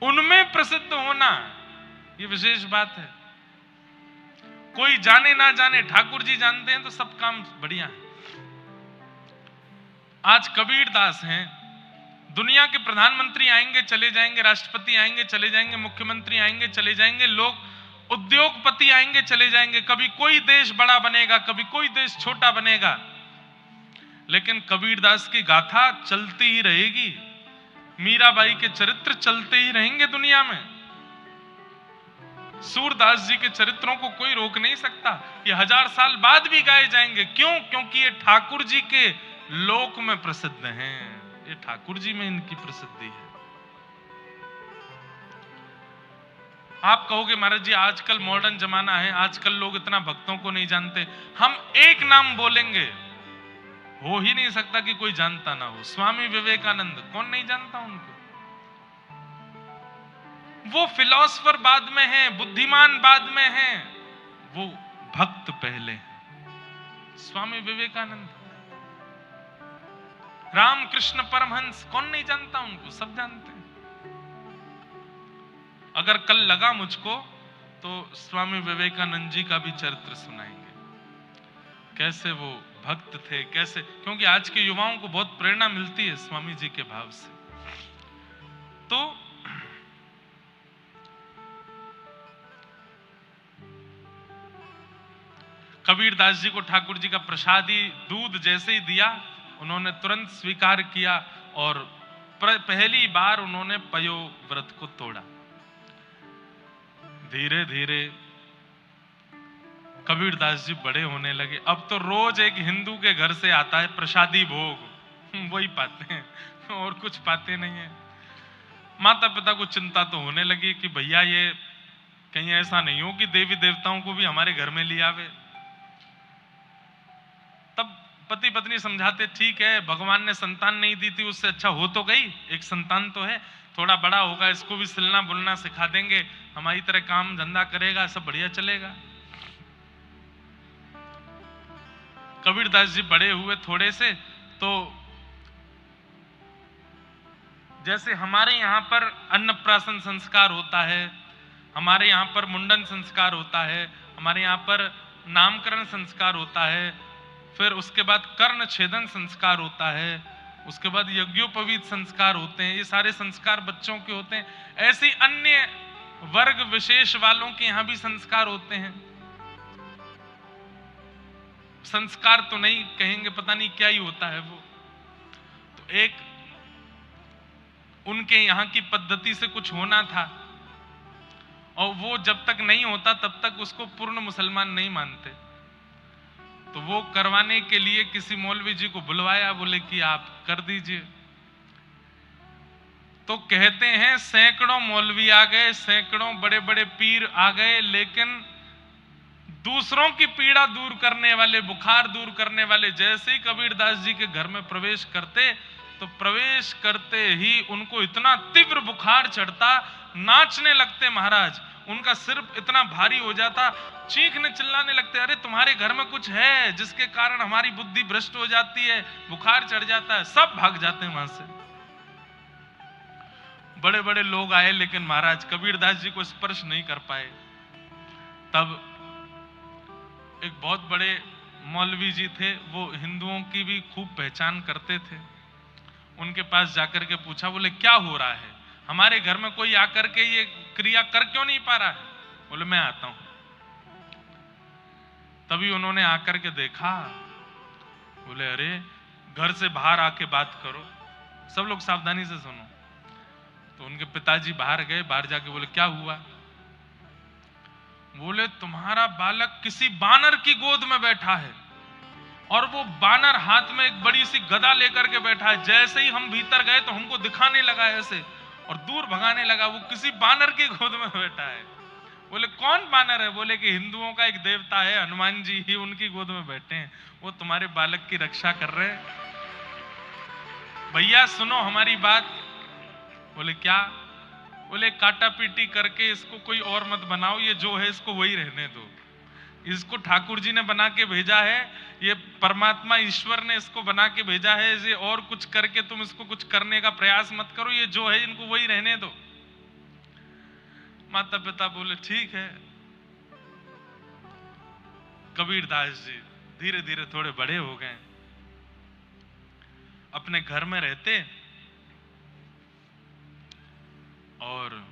उनमें प्रसिद्ध होना ये विशेष बात है। कोई जाने ना जाने, ठाकुर जी जानते हैं तो सब काम बढ़िया है। आज कबीर दास हैं, दुनिया के प्रधानमंत्री आएंगे चले जाएंगे, राष्ट्रपति आएंगे चले जाएंगे, मुख्यमंत्री आएंगे चले जाएंगे, लोग उद्योगपति आएंगे चले जाएंगे, कभी कोई देश बड़ा बनेगा, कभी कोई देश छोटा बनेगा, लेकिन कबीरदास की गाथा चलती ही रहेगी, मीराबाई के चरित्र चलते ही रहेंगे दुनिया में। सूरदास जी के चरित्रों को कोई रोक नहीं सकता, ये 1000 साल बाद भी गाए जाएंगे। क्यों? क्योंकि ये ठाकुर जी के लोक में प्रसिद्ध हैं, ये ठाकुर जी में इनकी प्रसिद्धि है। आप कहोगे महाराज जी आजकल मॉडर्न जमाना है, आजकल लोग इतना भक्तों को नहीं जानते। हम एक नाम बोलेंगे, हो ही नहीं सकता कि कोई जानता ना हो। स्वामी विवेकानंद, कौन नहीं जानता उनको? वो फिलोसफर बाद में हैं, बुद्धिमान बाद में हैं, वो भक्त पहले हैं। स्वामी विवेकानंद, रामकृष्ण परमहंस, कौन नहीं जानता उनको? सब जानते हैं। अगर कल लगा मुझको तो स्वामी विवेकानंद जी का भी चरित्र सुनाएंगे, कैसे वो भक्त थे, कैसे, क्योंकि आज के युवाओं को बहुत प्रेरणा मिलती है स्वामी जी के भाव से। तो कबीरदास जी को ठाकुर जी का प्रसादी दूध जैसे ही दिया, उन्होंने तुरंत स्वीकार किया और पहली बार उन्होंने पयो व्रत को तोड़ा। धीरे धीरे कबीरदास जी बड़े होने लगे। अब तो रोज एक हिंदू के घर से आता है प्रसादी भोग, वही पाते हैं और कुछ पाते नहीं है। माता पिता को चिंता तो होने लगी कि भैया ये कहीं ऐसा नहीं हो कि देवी देवताओं को भी हमारे घर में ले आवे। तब पति पत्नी समझाते, ठीक है भगवान ने संतान नहीं दी थी, उससे अच्छा हो तो गई, एक संतान तो है, थोड़ा बड़ा होगा इसको भी सिलना बुनना सिखा देंगे, हमारी तरह काम धंधा करेगा, सब बढ़िया चलेगा। कबीरदास जी बड़े हुए थोड़े से, तो जैसे हमारे यहाँ पर अन्नप्राशन संस्कार होता है, हमारे यहाँ पर मुंडन संस्कार होता है, हमारे यहाँ पर नामकरण संस्कार होता है, फिर उसके बाद कर्ण छेदन संस्कार होता है, उसके बाद यज्ञोपवीत संस्कार होते हैं, ये सारे संस्कार बच्चों के होते हैं। ऐसे अन्य वर्ग विशेष वालों के यहाँ भी संस्कार होते हैं। संस्कार तो नहीं कहेंगे, पता नहीं क्या ही होता है वो। तो एक उनके यहाँ की पद्धति से कुछ होना था, और वो जब तक नहीं होता तब तक उसको पूर्ण मुसलमान नहीं मानते। तो वो करवाने के लिए किसी मौलवी जी को बुलवाया, बोले कि आप कर दीजिए। तो कहते हैं सैकड़ों मौलवी आ गए, सैकड़ों बड़े बड़े पीर आ गए, लेकिन दूसरों की पीड़ा दूर करने वाले, बुखार दूर करने वाले जैसे ही कबीरदास जी के घर में प्रवेश करते, तो प्रवेश करते ही उनको इतना तीव्र बुखार चढ़ता, नाचने लगते महाराज, उनका सिर इतना भारी हो जाता, चीखने चिल्लाने लगते, अरे तुम्हारे घर में कुछ है जिसके कारण हमारी बुद्धि भ्रष्ट हो जाती है, बुखार चढ़ जाता है। सब भाग जाते हैं वहां से। बड़े बड़े लोग आए, लेकिन महाराज कबीरदास जी को स्पर्श नहीं कर पाए। तब एक बहुत बड़े मौलवी जी थे, वो हिंदुओं की भी खूब पहचान करते थे। उनके पास जाकर के पूछा, बोले क्या हो रहा है, हमारे घर में कोई आकर के ये क्रिया कर क्यों नहीं पा रहा है? बोले मैं आता हूं। तभी उन्होंने आकर के देखा, बोले अरे घर से बाहर आके बात करो, सब लोग सावधानी से सुनो। तो उनके पिताजी बाहर गए, बाहर जाके बोले क्या हुआ? बोले तुम्हारा बालक किसी बानर की गोद में बैठा है और वो बानर हाथ में एक बड़ी सी गदा लेकर के बैठा है। जैसे ही हम भीतर गए तो हमको दिखाने लगा ऐसे और दूर भगाने लगा, वो किसी बानर की गोद में बैठा है। बोले कौन बानर है? बोले कि हिंदुओं का एक देवता है हनुमान जी, ही उनकी गोद में बैठे हैं, वो तुम्हारे बालक की रक्षा कर रहे हैं। भैया सुनो हमारी बात। बोले क्या? बोले काटा पीटी करके इसको कोई और मत बनाओ, ये जो है इसको वही रहने दो। इसको ठाकुर जी ने बना के भेजा है, ये परमात्मा ईश्वर ने इसको बना के भेजा है, ये और कुछ करके तुम इसको कुछ करने का प्रयास मत करो, ये जो है इनको वही रहने दो। माता पिता बोले ठीक है। कबीरदास जी धीरे धीरे थोड़े बड़े हो गए, अपने घर में रहते और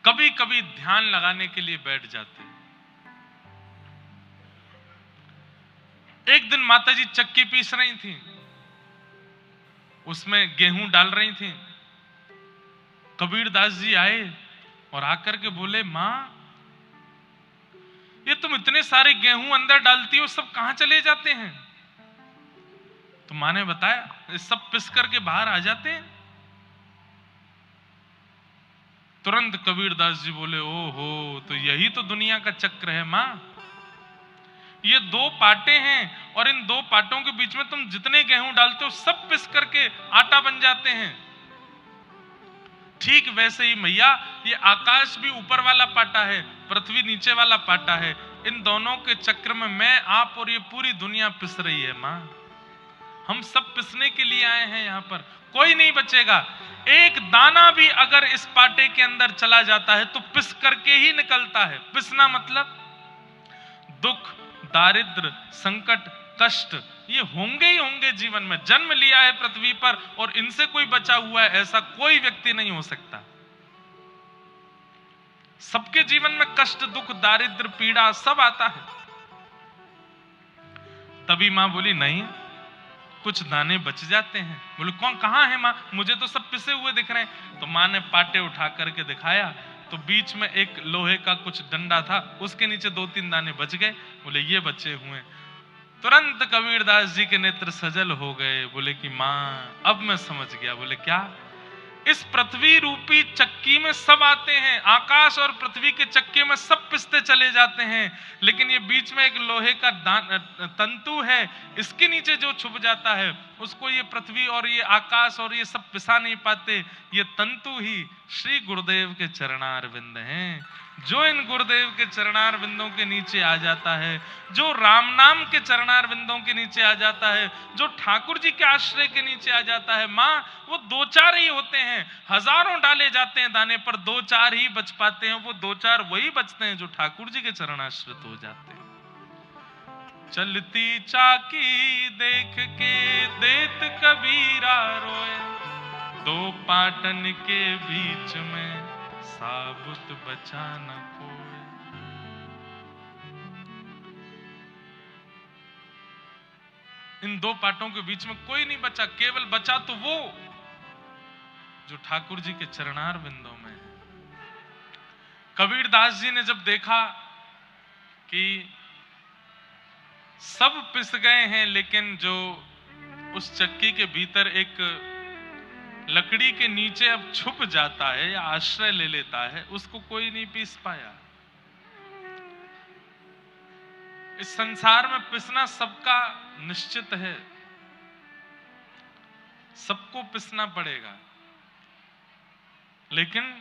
कभी कभी ध्यान लगाने के लिए बैठ जाते। एक दिन माताजी चक्की पीस रही थी, उसमें गेहूं डाल रही थी। कबीरदास जी आए और आकर के बोले मां, ये तुम इतने सारे गेहूं अंदर डालती हो, सब कहां चले जाते हैं? तो मां ने बताया ये सब पिस करके बाहर आ जाते हैं। तुरंत कबीरदास जी बोले ओहो, तो यही तो दुनिया का चक्र है मां। ये दो पाटे हैं और इन दो पाटों के बीच में तुम जितने गेहूं डालते हो सब पिस करके आटा बन जाते हैं। ठीक वैसे ही मैया, ये आकाश भी ऊपर वाला पाटा है, पृथ्वी नीचे वाला पाटा है। इन दोनों के चक्र में मैं, आप और ये पूरी दुनिया पिस रही है मां। हम सब पिसने के लिए आए हैं यहाँ पर, कोई नहीं बचेगा। एक दाना भी अगर इस पाटे के अंदर चला जाता है तो पिस करके ही निकलता है। पिसना मतलब दुख, दारिद्र, संकट, कष्ट ये होंगे ही होंगे जीवन में। जन्म लिया है पृथ्वी पर और इनसे कोई बचा हुआ है ऐसा कोई व्यक्ति नहीं हो सकता। सबके जीवन में कष्ट, दुख, दारिद्र, पीड़ा सब आता है। तभी मां बोली नहीं, कुछ दाने बच जाते हैं। बोले कौन, कहां है मां? मुझे तो सब पिसे हुए दिख रहे हैं। तो मां ने पाटे उठा करके दिखाया तो बीच में एक लोहे का कुछ डंडा था, उसके नीचे 2-3 दाने बच गए। बोले ये बचे हुए। तुरंत कबीरदास जी के नेत्र सजल हो गए। बोले कि मां अब मैं समझ गया। बोले क्या? इस पृथ्वी रूपी चक्की में सब आते हैं, आकाश और पृथ्वी के चक्के में सब पिसते चले जाते हैं, लेकिन ये बीच में एक लोहे का तंतु है, इसके नीचे जो छुप जाता है उसको ये पृथ्वी और ये आकाश और ये सब पिसा नहीं पाते। ये तंतु ही श्री गुरुदेव के चरणारविंद हैं। जो इन गुरुदेव के चरणारविंदों के नीचे आ जाता है, जो राम नाम के चरणारविंदों के नीचे आ जाता है, जो ठाकुर जी के आश्रय के नीचे आ जाता है मां, वो 2-4 ही होते हैं। हजारों डाले जाते हैं दाने पर, 2-4 ही बच पाते हैं। वो 2-4 वही बचते हैं जो ठाकुर जी के चरणाश्रित हो जाते हैं। चलती चाकी देख के देत कबीरा रोए, 2 पाटन के बीच में साबुत बचा न कोई। इन 2 पाटों के बीच में कोई नहीं बचा, केवल बचा तो वो जो ठाकुर जी के चरणार बिंदों में है। कबीरदास जी ने जब देखा कि सब पिस गए हैं, लेकिन जो उस चक्की के भीतर एक लकड़ी के नीचे अब छुप जाता है या आश्रय ले लेता है, उसको कोई नहीं पीस पाया। इस संसार में पिसना सबका निश्चित है, सबको पिसना पड़ेगा, लेकिन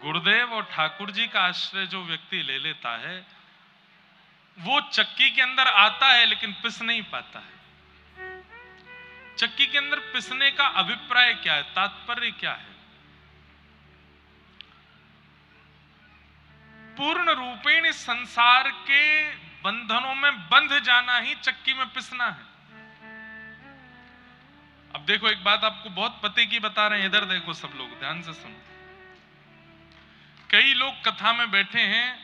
गुरुदेव और ठाकुर जी का आश्रय जो व्यक्ति ले लेता है वो चक्की के अंदर आता है लेकिन पिस नहीं पाता है। चक्की के अंदर पिसने का अभिप्राय क्या है, तात्पर्य क्या है? पूर्ण रूपेण इस संसार के बंधनों में बंध जाना ही चक्की में पिसना है। अब देखो, एक बात आपको बहुत पते की बता रहे हैं, इधर देखो सब लोग ध्यान से सुनो। कई लोग कथा में बैठे हैं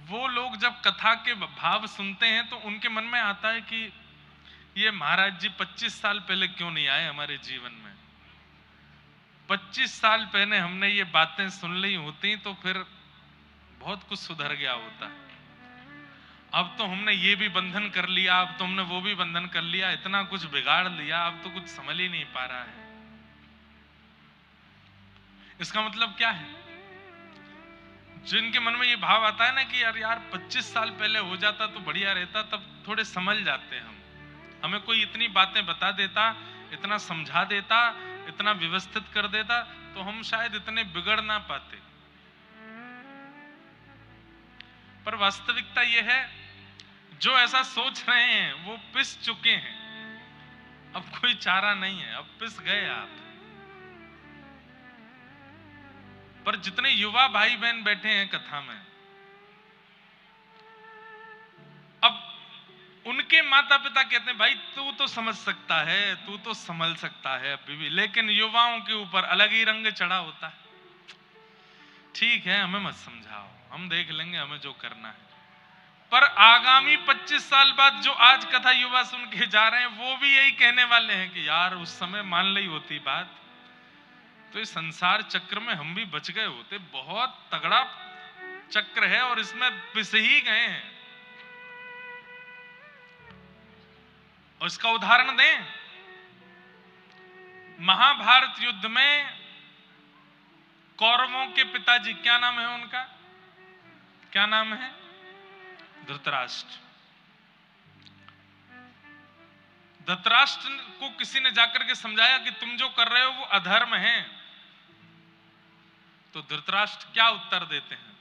वो लोग जब कथा के भाव सुनते हैं तो उनके मन में आता है कि ये महाराज जी 25 साल पहले क्यों नहीं आए हमारे जीवन में। 25 साल पहले हमने ये बातें सुन ली होती तो फिर बहुत कुछ सुधर गया होता। अब तो हमने ये भी बंधन कर लिया, अब तो हमने वो भी बंधन कर लिया, इतना कुछ बिगाड़ लिया, अब तो कुछ समझ ही नहीं पा रहा है। इसका मतलब क्या है? जिनके मन में ये भाव आता है ना कि यार 25 साल पहले हो जाता तो बढ़िया रहता, तब थोड़े समझ जाते हम। हमें कोई इतनी बातें बता देता, इतना समझा देता, इतना व्यवस्थित कर देता, तो हम शायद इतने बिगड़ ना पाते। पर वास्तविकता यह है, जो ऐसा सोच रहे हैं वो पिस चुके हैं। अब कोई चारा नहीं है, अब पिस गए आप। पर जितने युवा भाई बहन बैठे हैं कथा में, अब उनके माता पिता कहते हैं भाई तू तो समझ सकता है, तू तो संभल सकता है अभी भी, लेकिन युवाओं के ऊपर अलग ही रंग चढ़ा होता है। ठीक है, हमें मत समझाओ, हम देख लेंगे, हमें जो करना है। पर आगामी 25 साल बाद जो आज कथा युवा सुन के जा रहे हैं, वो भी यही कहने वाले हैं कि यार उस समय मान ली होती बात तो इस संसार चक्र में हम भी बच गए होते। बहुत तगड़ा चक्र है और इसमें पिस ही गए हैं। और इसका उदाहरण दें, महाभारत युद्ध में कौरवों के पिताजी, क्या नाम है उनका, क्या नाम है? धृतराष्ट्र। धृतराष्ट्र को किसी ने जाकर के समझाया कि तुम जो कर रहे हो वो अधर्म है। तो धृतराष्ट्र क्या उत्तर देते हैं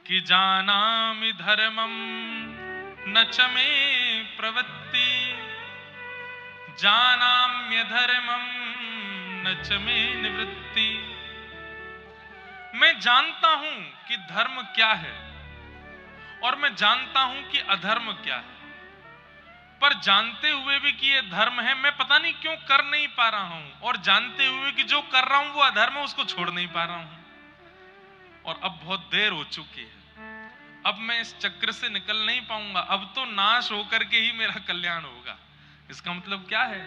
कि जानामि धर्मम न च मे प्रवृत्ति, जानाम्य धर्मम न च मे निवृत्ति। मैं जानता हूं कि धर्म क्या है और मैं जानता हूं कि अधर्म क्या है, पर जानते हुए भी कि ये धर्म है, मैं पता नहीं क्यों कर नहीं पा रहा हूं, और जानते हुए कि जो कर रहा हूं वो अधर्म है, उसको छोड़ नहीं पा रहा हूं। और अब बहुत देर हो चुकी है, अब मैं इस चक्र से निकल नहीं पाऊंगा, अब तो नाश होकर के ही मेरा कल्याण होगा। इसका मतलब क्या है?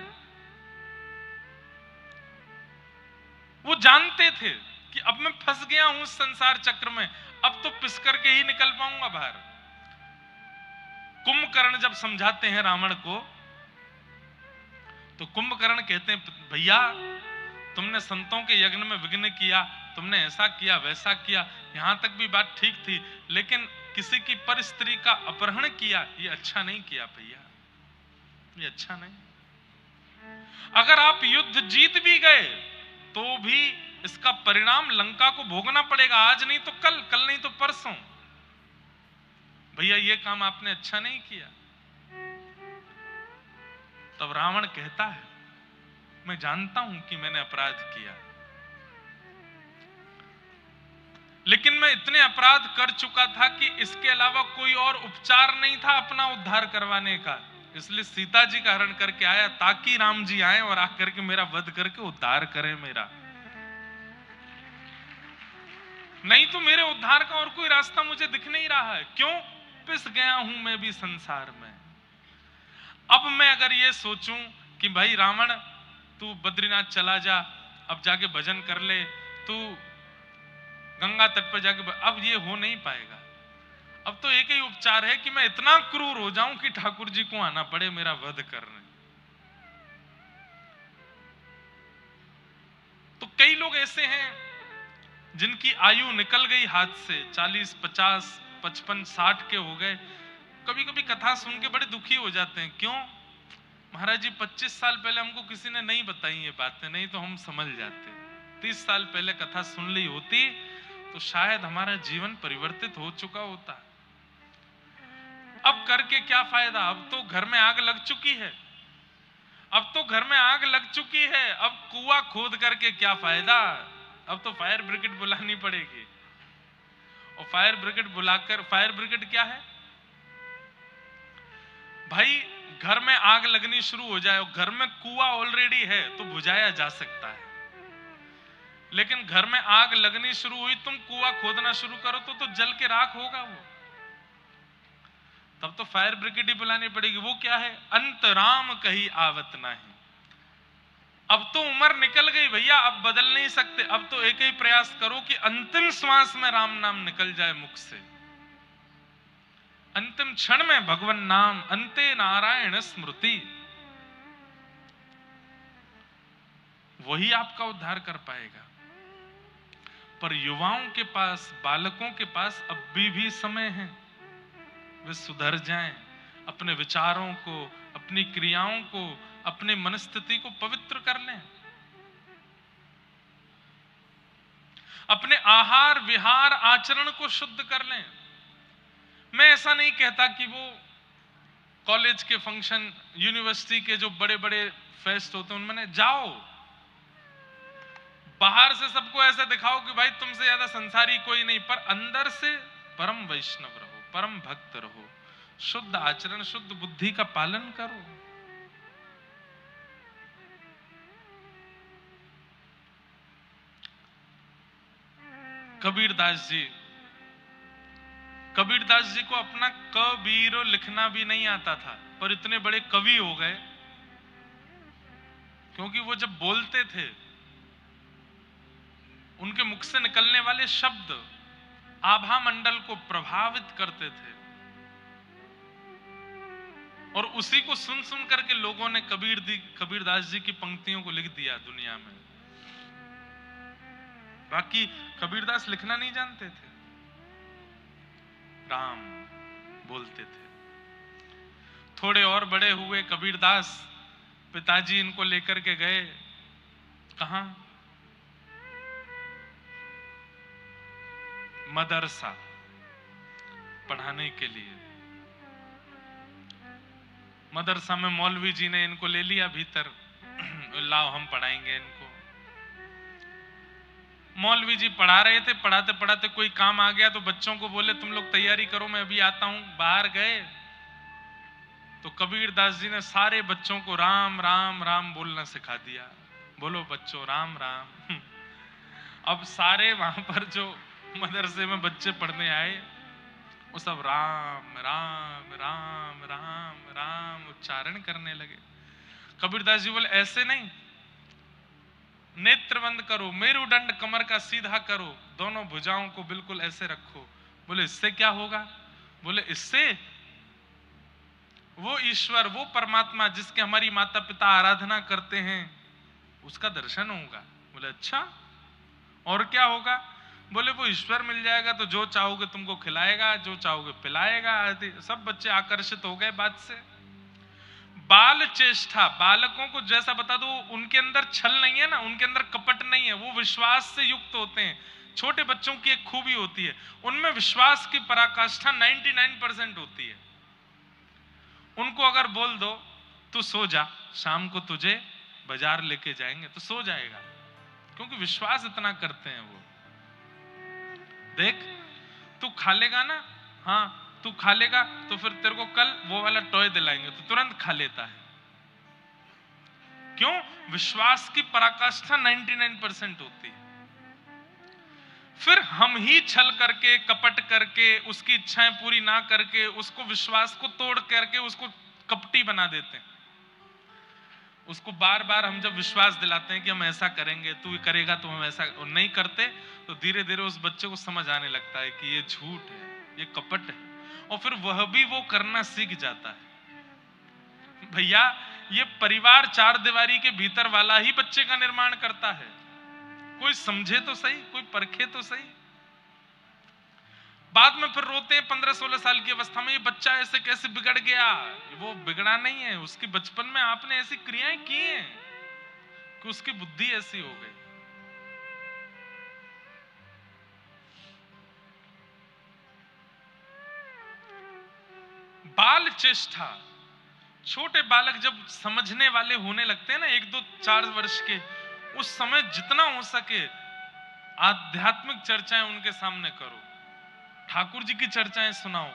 वो जानते थे कि अब मैं फंस गया हूं इस संसार चक्र में, अब तो पिस करके ही निकल पाऊंगा बाहर। कुंभकर्ण जब समझाते हैं रावण को, तो कुंभकर्ण कहते हैं भैया तुमने संतों के यज्ञ में विघ्न किया, तुमने ऐसा किया वैसा किया, यहां तक भी बात ठीक थी, लेकिन किसी की पर स्त्री का अपहरण किया, ये अच्छा नहीं किया भैया, ये अच्छा नहीं। अगर आप युद्ध जीत भी गए तो भी इसका परिणाम लंका को भोगना पड़ेगा, आज नहीं तो कल, कल नहीं तो परसों। भैया ये काम आपने अच्छा नहीं किया। तब रावण कहता है मैं जानता हूं कि मैंने अपराध किया, लेकिन मैं इतने अपराध कर चुका था कि इसके अलावा कोई और उपचार नहीं था अपना उद्धार करवाने का, इसलिए सीता जी का हरण करके आया ताकि राम जी आए और आकर के मेरा वध करके उद्धार करें मेरा। नहीं तो मेरे उद्धार का और कोई रास्ता मुझे दिख नहीं रहा है। क्यों? पिस गया हूं मैं भी संसार में। अब मैं अगर ये सोचूं कि भाई रावण तू बद्रीनाथ चला जा, अब जाके भजन कर ले, तू गंगा तट पर जाके, अब ये हो नहीं पाएगा। अब तो एक ही उपचार है कि मैं इतना क्रूर हो जाऊं कि ठाकुर जी को आना पड़े मेरा वध करने। तो कई लोग ऐसे हैं जिनकी आयु निकल गई हाथ से, 40, 50, 55, 60 के हो गए। कभी कभी कथा सुन के बड़े दुखी हो जाते हैं। क्यों? महाराज जी 25 साल पहले हमको किसी ने नहीं बताई ये बातें, नहीं तो हम समझ जाते। 30 साल पहले कथा सुन ली होती तो शायद हमारा जीवन परिवर्तित हो चुका होता। अब करके क्या फायदा? अब तो घर में आग लग चुकी है, अब तो घर में आग लग चुकी है, अब कुआं खोद करके क्या फायदा? अब तो फायर ब्रिगेड बुलानी पड़ेगी। और फायर ब्रिगेड बुलाकर, फायर ब्रिगेड क्या है भाई? घर में आग लगनी शुरू हो जाए और घर में कुआं ऑलरेडी है तो बुझाया जा सकता है, लेकिन घर में आग लगनी शुरू हुई, तुम कुआं खोदना शुरू करो तो जल के राख होगा वो। तब तो फायर ब्रिगेड ही बुलानी पड़ेगी। वो क्या है, अंत राम कही आवत नहीं। अब तो उम्र निकल गई भैया, अब बदल नहीं सकते। अब तो एक ही प्रयास करो कि अंतिम श्वास में राम नाम निकल जाए मुख से, अंतिम क्षण में भगवान नाम, अंते नारायण स्मृति, वही आपका उद्धार कर पाएगा। पर युवाओं के पास, बालकों के पास अब भी समय है, वे सुधर जाएं, अपने विचारों को, अपनी क्रियाओं को, अपनी मनस्थिति को पवित्र कर लें, अपने आहार विहार आचरण को शुद्ध कर लें। मैं ऐसा नहीं कहता कि वो कॉलेज के फंक्शन, यूनिवर्सिटी के जो बड़े बड़े फेस्ट होते हैं उनमें जाओ, बाहर से सबको ऐसा दिखाओ कि भाई तुमसे ज्यादा संसारी कोई नहीं, पर अंदर से परम वैष्णव रहो, परम भक्त रहो, शुद्ध आचरण, शुद्ध बुद्धि का पालन करो। कबीरदास जी को अपना कबीरो लिखना भी नहीं आता था, पर इतने बड़े कवि हो गए क्योंकि वो जब बोलते थे उनके मुख से निकलने वाले शब्द आभा मंडल को प्रभावित करते थे, और उसी को सुन सुन करके लोगों ने कबीरदास जी की पंक्तियों को लिख दिया दुनिया में। बाकी कबीरदास लिखना नहीं जानते थे, राम बोलते थे। थोड़े और बड़े हुए कबीरदास, पिताजी इनको लेकर के गए कहां, मदरसा पढ़ाने के लिए। मदरसा में मौलवी जी ने इनको ले लिया भीतर, लाओ हम पढ़ाएंगे इनको। मौलवी जी पढ़ा रहे थे, पढ़ाते पढ़ाते कोई काम आ गया तो बच्चों को बोले तुम लोग तैयारी करो, मैं अभी आता हूं। बाहर गए तो कबीरदास जी ने सारे बच्चों को राम राम राम बोलना सिखा दिया। बोलो बच्चों राम राम। अब सारे वहां पर जो मदरसे में बच्चे पढ़ने आए वो सब राम राम राम राम राम उच्चारण करने लगे। कबीरदास जी बोले ऐसे नहीं, नेत्र बंद करो, मेरुदंड कमर का सीधा करो, दोनों भुजाओं को बिल्कुल ऐसे रखो। बोले इससे क्या होगा? बोले इससे वो ईश्वर, वो परमात्मा जिसके हमारी माता पिता आराधना करते हैं उसका दर्शन होगा। बोले अच्छा, और क्या होगा? बोले वो ईश्वर मिल जाएगा तो जो चाहोगे तुमको खिलाएगा, जो चाहोगे पिलाएगा। सब बच्चे आकर्षित हो गए बात से। बाल चेष्टा, बालकों को जैसा बता दो, उनके अंदर छल नहीं है ना, उनके अंदर कपट नहीं है, वो विश्वास से युक्त होते हैं। छोटे बच्चों की एक खूबी होती है, उनमें विश्वास की पराकाष्ठा 99% होती है। उनको अगर बोल दो तू सो जा, शाम को तुझे बाजार लेके जाएंगे, तो सो जाएगा, क्योंकि विश्वास इतना करते हैं वो। देख तू खा लेगा ना, हाँ तू खा लेगा तो फिर तेरे को कल वो वाला टॉय दिलाएंगे, तो तुरंत खा लेता है। क्यों? विश्वास की पराकाष्ठा 99% होती है। फिर हम ही छल करके, कपट करके, उसकी इच्छाएं पूरी ना करके, उसको विश्वास को तोड़ करके उसको कपटी बना देते हैं। उसको बार बार हम जब विश्वास दिलाते हैं कि हम ऐसा करेंगे, तू करेगा तो हम ऐसा, और नहीं करते तो धीरे धीरे उस बच्चे को समझ आने लगता है कि ये झूठ है, ये कपट है, और फिर वह भी वो करना सीख जाता है। भैया ये परिवार चार दीवारी के भीतर वाला ही बच्चे का निर्माण करता है। कोई समझे तो सही, कोई परखे तो सही। बाद में फिर रोते हैं 15-16 साल की अवस्था में, ये बच्चा ऐसे कैसे बिगड़ गया। वो बिगड़ा नहीं है, उसकी बचपन में आपने ऐसी क्रियाएं की हैं कि उसकी बुद्धि ऐसी हो गई। बाल चेष्टा, छोटे बालक जब समझने वाले होने लगते हैं ना, 1-2-4 वर्ष के, उस समय जितना हो सके आध्यात्मिक चर्चाएं उनके सामने करो, ठाकुर जी की चर्चाएं सुनाओ।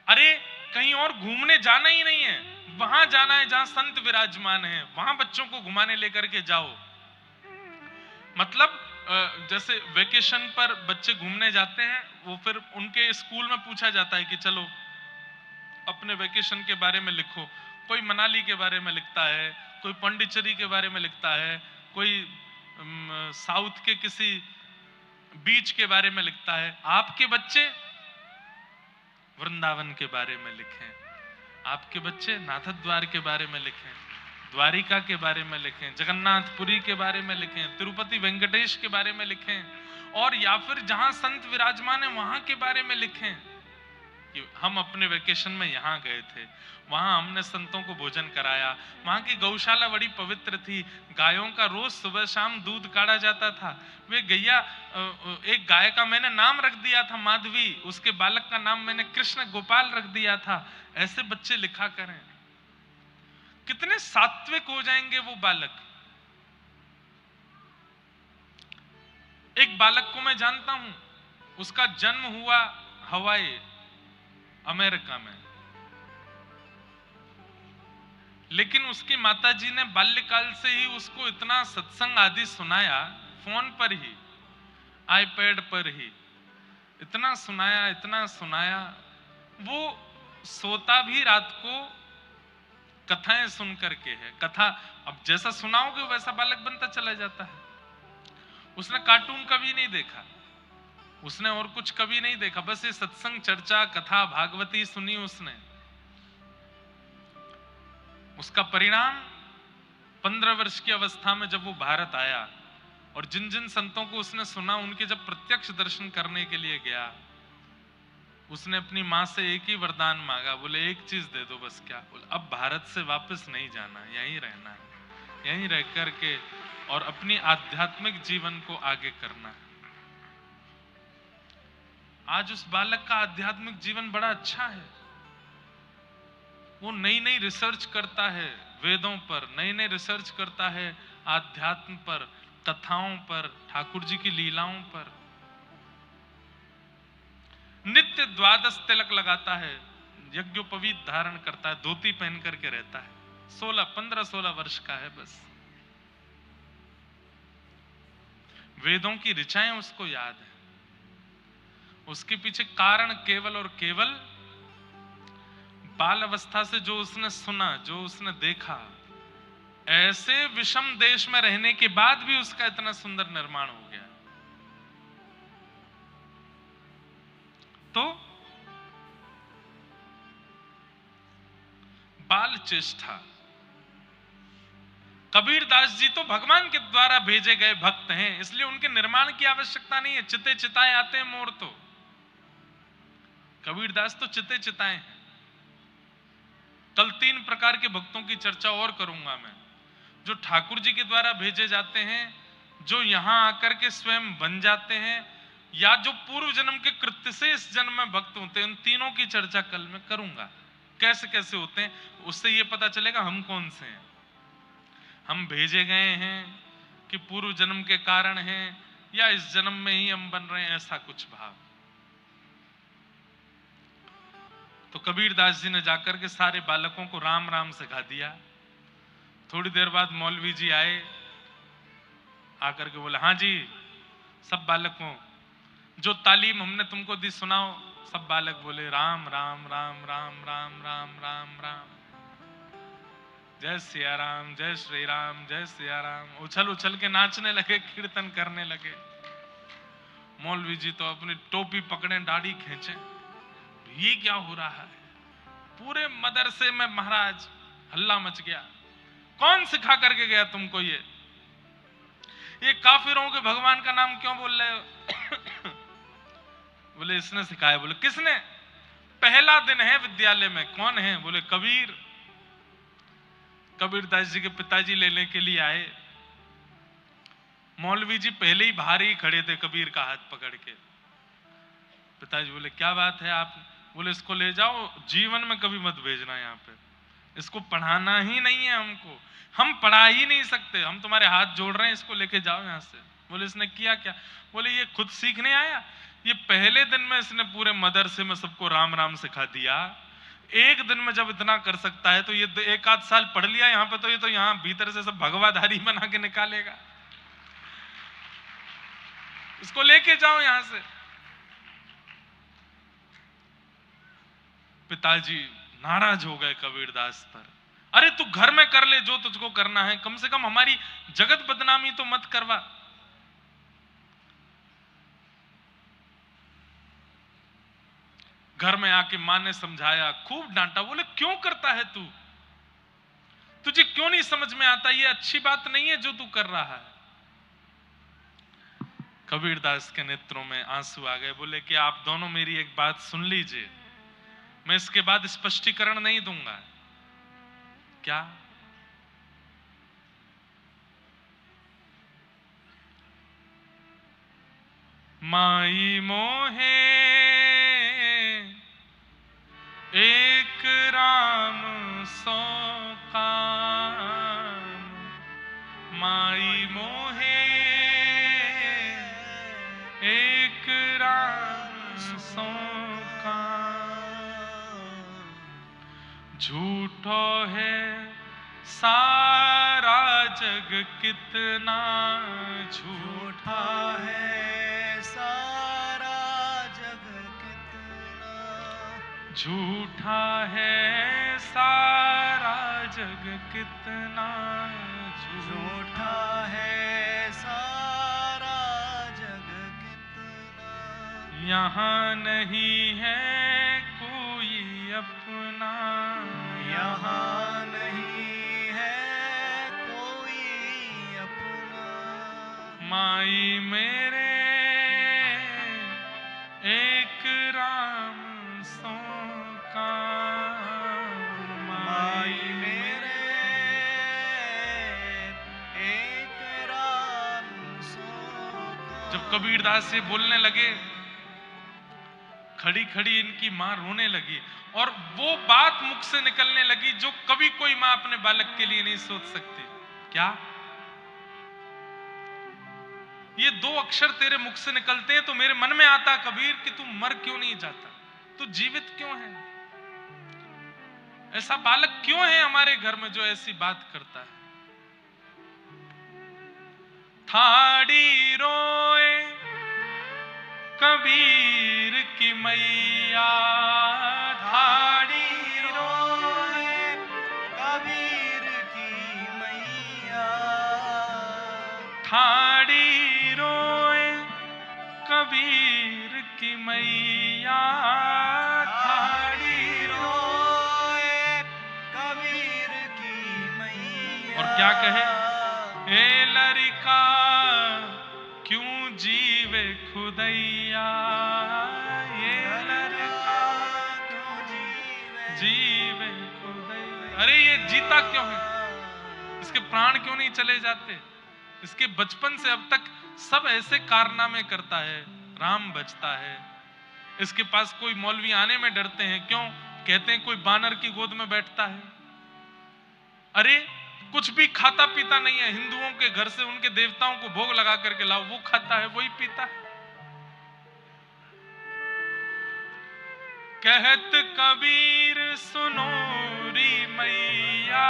अरे कहीं और घूमने जाना ही नहीं है, वहां जाना है जहां संत विराजमान है, वहां बच्चों को घुमाने लेकर के जाओ। मतलब जैसे वेकेशन पर बच्चे घूमने जाते हैं, वो फिर उनके स्कूल में पूछा जाता है कि चलो अपने वेकेशन के बारे में लिखो। कोई मनाली के बारे में लिखता है, कोई पांडिचेरी के बारे में लिखता है, कोई साउथ के किसी बीच के बारे में लिखता है। आपके बच्चे वृंदावन के बारे में लिखें, आपके बच्चे नाथद्वार के बारे में लिखें, द्वारिका के बारे में लिखें, जगन्नाथपुरी के बारे में लिखें, तिरुपति वेंकटेश के बारे में लिखें, और या फिर जहां संत विराजमान है वहां के बारे में लिखें कि हम अपने वेकेशन में यहाँ गए थे, वहां हमने संतों को भोजन कराया, वहां की गौशाला बड़ी पवित्र थी, गायों का रोज सुबह शाम दूध काढ़ा जाता था। वे गैया, एक गाय का मैंने नाम रख दिया था माधवी, उसके बालक का नाम मैंने कृष्ण गोपाल रख दिया था। ऐसे बच्चे लिखा करें, कितने सात्विक हो जाएंगे वो बालक। एक बालक को मैं जानता हूं, उसका जन्म हुआ हवाई अमेरिका में, लेकिन उसकी माताजी ने बाल्यकाल से ही उसको इतना सत्संग आदि सुनाया, फोन पर ही, आईपैड पर ही इतना सुनाया, वो सोता भी रात को कथाएं सुन करके है। कथा अब जैसा सुनाओगे वैसा बालक बनता चला जाता है। उसने कार्टून कभी नहीं देखा, उसने और कुछ कभी नहीं देखा, बस ये सत्संग, चर्चा, कथा, भागवती सुनी उसने। उसका परिणाम 15 वर्ष की अवस्था में जब वो भारत आया और जिन जिन संतों को उसने सुना, उनके जब प्रत्यक्ष दर्शन करने के लिए गया, उसने अपनी माँ से एक ही वरदान मांगा, बोले एक चीज दे दो बस। क्या? बोले अब भारत से वापस नहीं जाना, यहीं रहना है, यहीं रह करके और अपनी आध्यात्मिक जीवन को आगे करना है। आज उस बालक का आध्यात्मिक जीवन बड़ा अच्छा है। वो नई नई रिसर्च करता है वेदों पर, नई नई रिसर्च करता है आध्यात्म पर, कथाओं पर, ठाकुर जी की लीलाओं पर। नित्य 12 तिलक लगाता है, यज्ञोपवीत धारण करता है, धोती पहन करके रहता है। 15-16 वर्ष का है बस। वेदों की ऋचाएं उसको याद है। उसके पीछे कारण केवल और केवल बाल अवस्था से जो उसने सुना, जो उसने देखा, ऐसे विषम देश में रहने के बाद भी उसका इतना सुंदर निर्माण हो गया। तो बाल चेष्टा, कबीरदास जी तो भगवान के द्वारा भेजे गए भक्त हैं, इसलिए उनके निर्माण की आवश्यकता नहीं है। चिते चिताए आते हैं मोर, तो कबीरदास तो चिते चिताए हैं। कल 3 प्रकार के भक्तों की चर्चा और करूंगा मैं, जो ठाकुर जी के द्वारा भेजे जाते हैं, जो यहां आकर के स्वयं बन जाते हैं, या जो पूर्व जन्म के कृत्य से इस जन्म में भक्त होते हैं। उन तीनों की चर्चा कल मैं करूंगा, कैसे कैसे होते हैं। उससे यह पता चलेगा हम कौन से हैं, हम भेजे गए हैं कि पूर्व जन्म के कारण हैं, या इस जन्म में ही हम बन रहे हैं, ऐसा कुछ भाव। तो कबीरदास जी ने जाकर के सारे बालकों को राम राम सिखा दिया। थोड़ी देर बाद मौलवी जी आए, आकर के बोले हाँ जी, सब बालकों जो तालीम हमने तुमको दी सुनाओ। सब बालक बोले राम राम राम राम राम राम राम राम, जय सिया राम, जय श्री राम, जय सिया राम। उछल उछल के नाचने लगे, कीर्तन करने लगे। मौलवी जी तो अपनी टोपी पकड़े, दाढ़ी खींचे, ये क्या हो रहा है? पूरे मदरसे में महाराज हल्ला मच गया। कौन सिखा करके गया तुमको ये काफिरों के भगवान का नाम क्यों बोल रहे हो? बोले इसने सिखाया। बोले किसने? पहला दिन है विद्यालय में। कौन है? बोले कबीर। कबीरदास जी के पिताजी लेने के लिए आए। मौलवी जी पहले ही बाहर ही खड़े थे कबीर का हाथ पकड़ के। पिताजी बोले क्या बात है आप? बोले इसको ले जाओ, जीवन में कभी मत भेजना यहाँ पे, इसको पढ़ाना ही नहीं है हमको, हम पढ़ा ही नहीं सकते, हम तुम्हारे हाथ जोड़ रहे हैं, इसको लेके जाओ यहाँ से। बोले इसने किया क्या? बोले ये खुद सीखने आया, ये पहले दिन में इसने पूरे मदरसे में सबको राम राम सिखा दिया। एक दिन में जब इतना कर सकता है तो ये 1 आध साल पढ़ लिया यहाँ पे, तो ये तो यहाँ भीतर से सब भगवाधारी बना के निकालेगा। इसको लेके जाओ यहां से। पिताजी नाराज हो गए कबीरदास पर। अरे तू घर में कर ले जो तुझको करना है, कम से कम हमारी जगत बदनामी तो मत करवा। घर में आके मां ने समझाया, खूब डांटा। बोले क्यों करता है तू, तुझे क्यों नहीं समझ में आता, ये अच्छी बात नहीं है जो तू कर रहा है। कबीरदास के नेत्रों में आंसू आ गए। बोले कि आप दोनों मेरी एक बात सुन लीजिए, मैं इसके बाद स्पष्टीकरण नहीं दूंगा। क्या? माई मोहे एक राम सो काम, माई मोहे एक राम सो काम। झूठो है सारा जग कितना, झूठा है सारा जग कितना, झूठा है सारा जग कितना, झूठा है सारा जग कितना। यहाँ नहीं है कोई अपना, यहाँ नहीं है कोई अपना। माई मेरे एक राम सो काम, माई मेरे एक राम सो काम। जब कबीरदास से बोलने लगे, खड़ी खड़ी इनकी मां रोने लगी, और वो बात मुख से निकलने लगी जो कभी कोई मां अपने बालक के लिए नहीं सोच सकती। क्या? ये दो अक्षर तेरे मुख से निकलते हैं तो मेरे मन में आता कबीर कि तू मर क्यों नहीं जाता, तू जीवित क्यों है, ऐसा बालक क्यों है हमारे घर में जो ऐसी बात करता है। थाड़ी रोए कबीर की मैया, थाड़ी रोए कबीर की मैया, ठाड़ी रोए कबीर की मैया, ठाड़ी रोए कबीर की मैया। और क्या कहे, ए लड़का क्यों जीवे खुदैया, ये लड़का क्यों जीवे खुदैया। अरे ये जीता क्यों है, इसके प्राण क्यों नहीं चले जाते, इसके बचपन से अब तक सब ऐसे कारनामे करता है, राम बचता है। इसके पास कोई मौलवी आने में डरते हैं, क्यों? कहते हैं कोई बानर की गोद में बैठता है। अरे कुछ भी खाता पीता नहीं है, हिंदुओं के घर से उनके देवताओं को भोग लगा करके लाओ, वो खाता है, वही पीता है। कहत कबीर सुनो री मैया,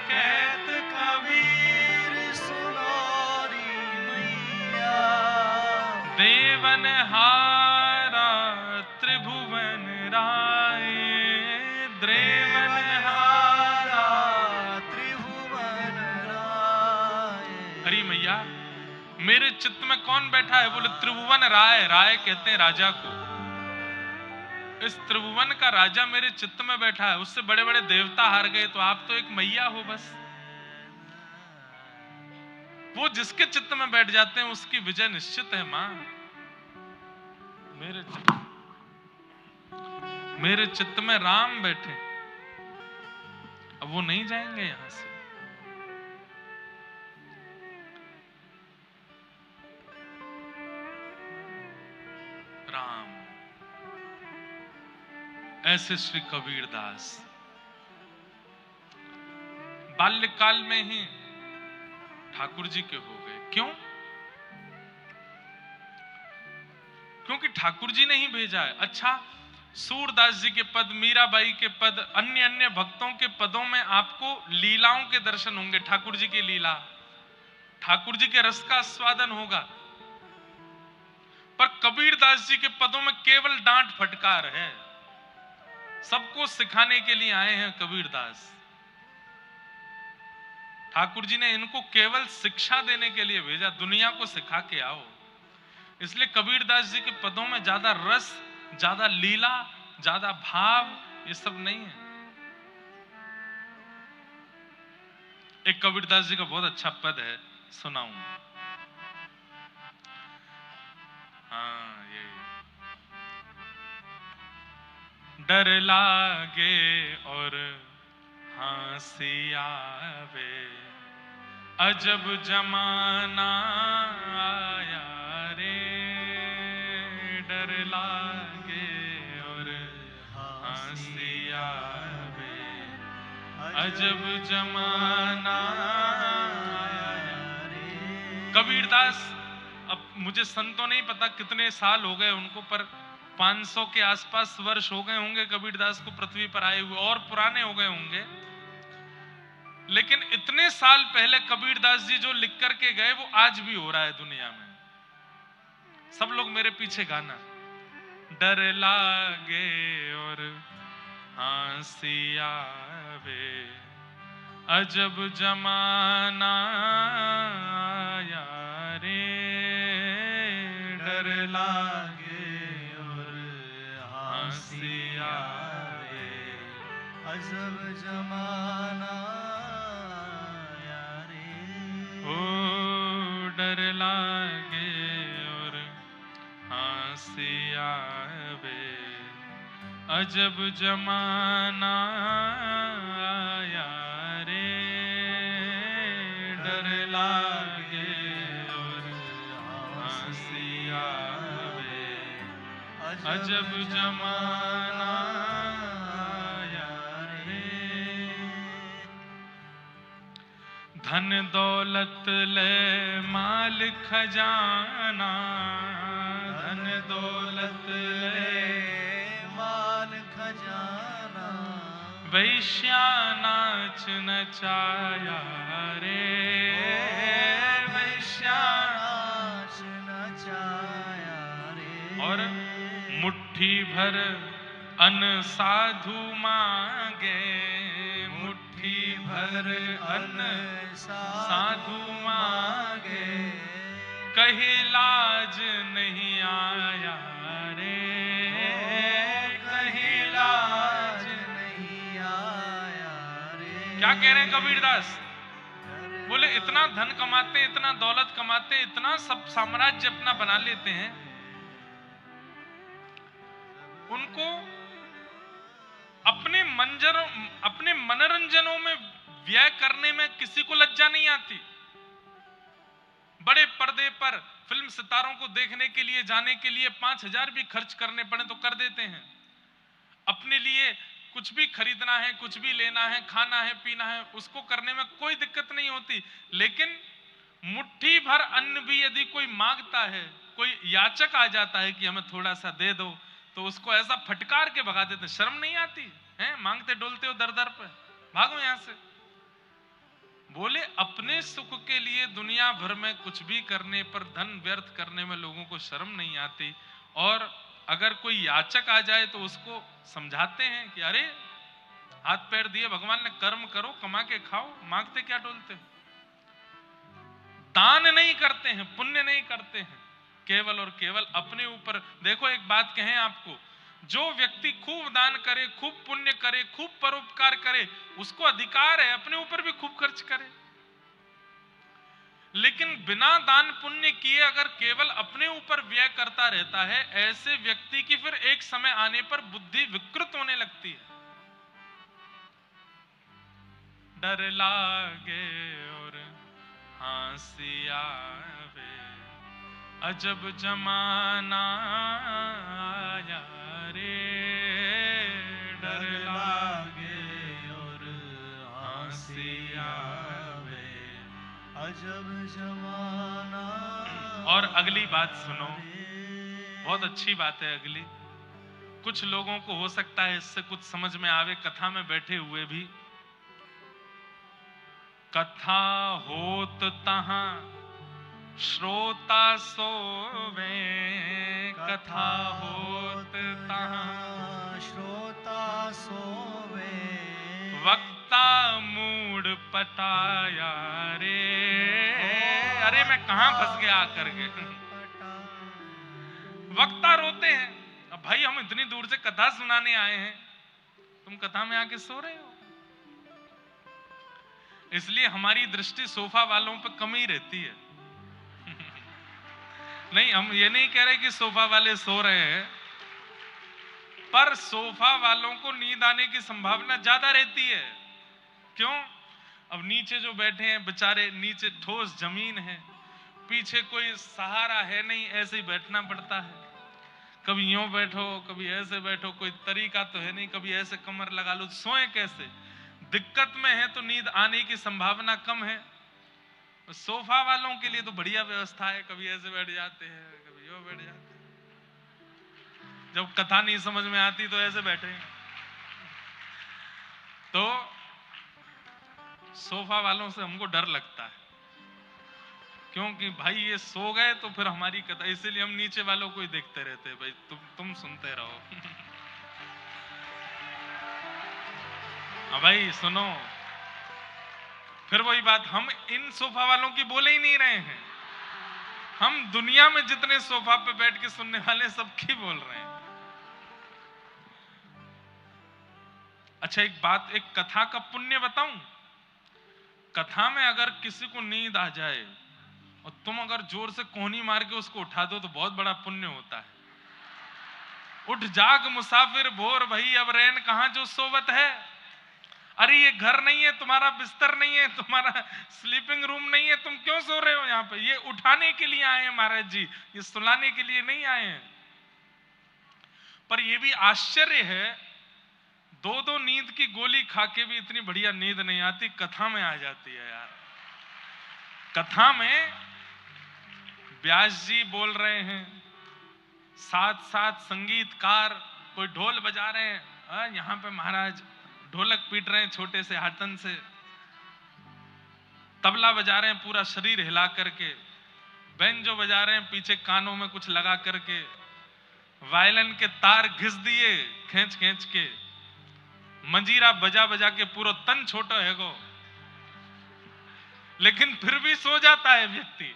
कहत कबीर सुनो री मैया। देवन हारा त्रिभुवन राय, देवन हारा त्रिभुवन राय। हरी मैया मेरे चित्त में कौन बैठा है? बोले त्रिभुवन राय, राय कहते हैं राजा को। इस त्रिभुवन का राजा मेरे चित्त में बैठा है, उससे बड़े बड़े देवता हार गए तो आप तो एक मैया हो बस। वो जिसके चित्त में बैठ जाते हैं उसकी विजय निश्चित है मां। मेरे चित्त में राम बैठे, अब वो नहीं जाएंगे यहां से। राम। ऐसे श्री कबीरदास बाल्यकाल में ही ठाकुर जी के हो गए। क्यों? क्योंकि ठाकुर जी ने ही भेजा है। अच्छा, सूरदास जी के पद, मीराबाई के पद, अन्य अन्य भक्तों के पदों में आपको लीलाओं के दर्शन होंगे। ठाकुर जी की लीला, ठाकुर जी के रस का आस्वादन होगा। पर कबीरदास जी के पदों में केवल डांट फटकार है। सबको सिखाने के लिए आए हैं कबीरदास। ठाकुर जी ने इनको केवल शिक्षा देने के लिए भेजा, दुनिया को सिखा के आओ। इसलिए कबीरदास जी के पदों में ज्यादा रस, ज्यादा लीला, ज्यादा भाव, ये सब नहीं है। एक कबीरदास जी का बहुत अच्छा पद है, सुनाऊं। हाँ, ये डर लागे और हंसी आवे, अजब जमाना आया रे। डर लागे और हंसी आवे, अजब जमाना आया रे। कबीरदास, अब मुझे संतों नहीं पता कितने साल हो गए उनको, पर 500 के आसपास वर्ष हो गए होंगे कबीरदास को पृथ्वी पर आए हुए, और पुराने हो गए होंगे। लेकिन इतने साल पहले कबीरदास जी जो लिख करके गए वो आज भी हो रहा है दुनिया में। सब लोग मेरे पीछे गाना। डर लागे और हंसी आवे, अजब जमाना आया रे। डर लागे और हंसी आवे, अजब जमाना आया रे। ओ डर लागे और हंसी आवे, अजब जमाना आया रे। डर लागे और हंसी आवे, अजब जमाना आया रे। धन दौलत ले माल खजाना, धन दौलत ले माल खजाना, वैश्या नाच नचाया रे। वैश्या नाच नचाया रे। और मुट्ठी भर अन्न साधु मांगे, मुट्ठी भर अन्न साधु मांगे, कहीं लाज नहीं आया रे। कहीं लाज नहीं आया रे। क्या कह रहे हैं कबीरदास? बोले इतना धन कमाते, इतना दौलत कमाते, इतना सब साम्राज्य अपना बना लेते हैं, उनको अपने अपने मनोरंजनों में व्यय करने में किसी को लज्जा नहीं आती। बड़े पर्दे पर फिल्म सितारों को देखने के लिए जाने के लिए 5,000 भी खर्च करने पड़े तो कर देते हैं। अपने लिए कुछ भी खरीदना है, कुछ भी लेना है, खाना है, पीना है, उसको करने में कोई दिक्कत नहीं होती। लेकिन मुट्ठी भर अन्न भी यदि कोई मांगता है, कोई याचक आ जाता है कि हमें थोड़ा सा दे दो, तो उसको ऐसा फटकार के भगा देते। शर्म नहीं आती है? मांगते डोलते हो दर दर पे, भागो यहां से। बोले अपने सुख के लिए दुनिया भर में कुछ भी करने पर, धन व्यर्थ करने में लोगों को शर्म नहीं आती। और अगर कोई याचक आ जाए तो उसको समझाते हैं कि अरे हाथ पैर दिए भगवान ने, कर्म करो, कमा के खाओ, मांगते क्या डोलते हो। दान नहीं करते हैं, पुण्य नहीं करते हैं, केवल और केवल अपने ऊपर। देखो एक बात कहें आपको, जो व्यक्ति खूब दान करे, खूब पुण्य करे, खूब परोपकार करे, उसको अधिकार है अपने ऊपर भी खूब खर्च करे। लेकिन बिना दान पुण्य किए अगर केवल अपने ऊपर व्यय करता रहता है, ऐसे व्यक्ति की फिर एक समय आने पर बुद्धि विकृत होने लगती है। डर लागे और हंसी आवे, अजब जमाना आया रे। डर लागे और हंसी आवे, अजब जमाना। और अगली बात सुनो, बहुत अच्छी बात है अगली। कुछ लोगों को हो सकता है इससे कुछ समझ में आवे, कथा में बैठे हुए भी। कथा होत तहां श्रोता सोवे कथा होत तहाँ, श्रोता सोवे वक्ता मूड पटाया रे। अरे मैं कहां फंस गया आकर के। वक्ता रोते हैं, अब भाई हम इतनी दूर से कथा सुनाने आए हैं, तुम कथा में आके सो रहे हो। इसलिए हमारी दृष्टि सोफा वालों पर कम ही रहती है। नहीं, हम ये नहीं कह रहे कि सोफा वाले सो रहे हैं, पर सोफा वालों को नींद आने की संभावना ज्यादा रहती है। क्यों? अब नीचे जो बैठे हैं बेचारे, नीचे ठोस जमीन है, पीछे कोई सहारा है नहीं, ऐसे ही बैठना पड़ता है। कभी यूं बैठो, कभी ऐसे बैठो, कोई तरीका तो है नहीं, कभी ऐसे कमर लगा लो, सोए कैसे? दिक्कत में है तो नींद आने की संभावना कम है। सोफा वालों के लिए तो बढ़िया व्यवस्था है, कभी ऐसे बैठ जाते हैं, कभी यूं बैठ जाते हैं। जब कथा नहीं समझ में आती तो ऐसे बैठे हैं। तो सोफा वालों से हमको डर लगता है, क्योंकि भाई ये सो गए तो फिर हमारी कथा, इसीलिए हम नीचे वालों को ही देखते रहते हैं, भाई तुम सुनते रहो। भाई सुनो, फिर वही बात, हम इन सोफा वालों की बोले ही नहीं रहे हैं, हम दुनिया में जितने सोफा पे बैठ के सुनने वाले सबकी बोल रहे हैं। अच्छा एक बात, एक कथा का पुण्य बताऊं। कथा में अगर किसी को नींद आ जाए और तुम अगर जोर से कोहनी मार के उसको उठा दो तो बहुत बड़ा पुण्य होता है। उठ जाग मुसाफिर भोर भई, अब रैन कहां जो सोवत है। अरे ये घर नहीं है, तुम्हारा बिस्तर नहीं है, तुम्हारा स्लीपिंग रूम नहीं है, तुम क्यों सो रहे हो यहाँ पे? ये उठाने के लिए आए हैं महाराज जी, ये सुलाने के लिए नहीं आए हैं। पर ये भी आश्चर्य है, दो दो नींद की गोली खा के भी इतनी बढ़िया नींद नहीं आती, कथा में आ जाती है यार। कथा में व्यास जी बोल रहे हैं, साथ साथ संगीतकार कोई ढोल बजा रहे हैं, यहाँ पे महाराज ढोलक पीट रहे हैं छोटे से हाथन से, तबला बजा रहे हैं पूरा शरीर हिला करके, बेंजो बजा रहे हैं पीछे कानों में कुछ लगा करके, वायलिन के तार घिस दिए खींच खींच के, मंजीरा बजा बजा के पूरा तन छोटा है गो, लेकिन फिर भी सो जाता है व्यक्ति।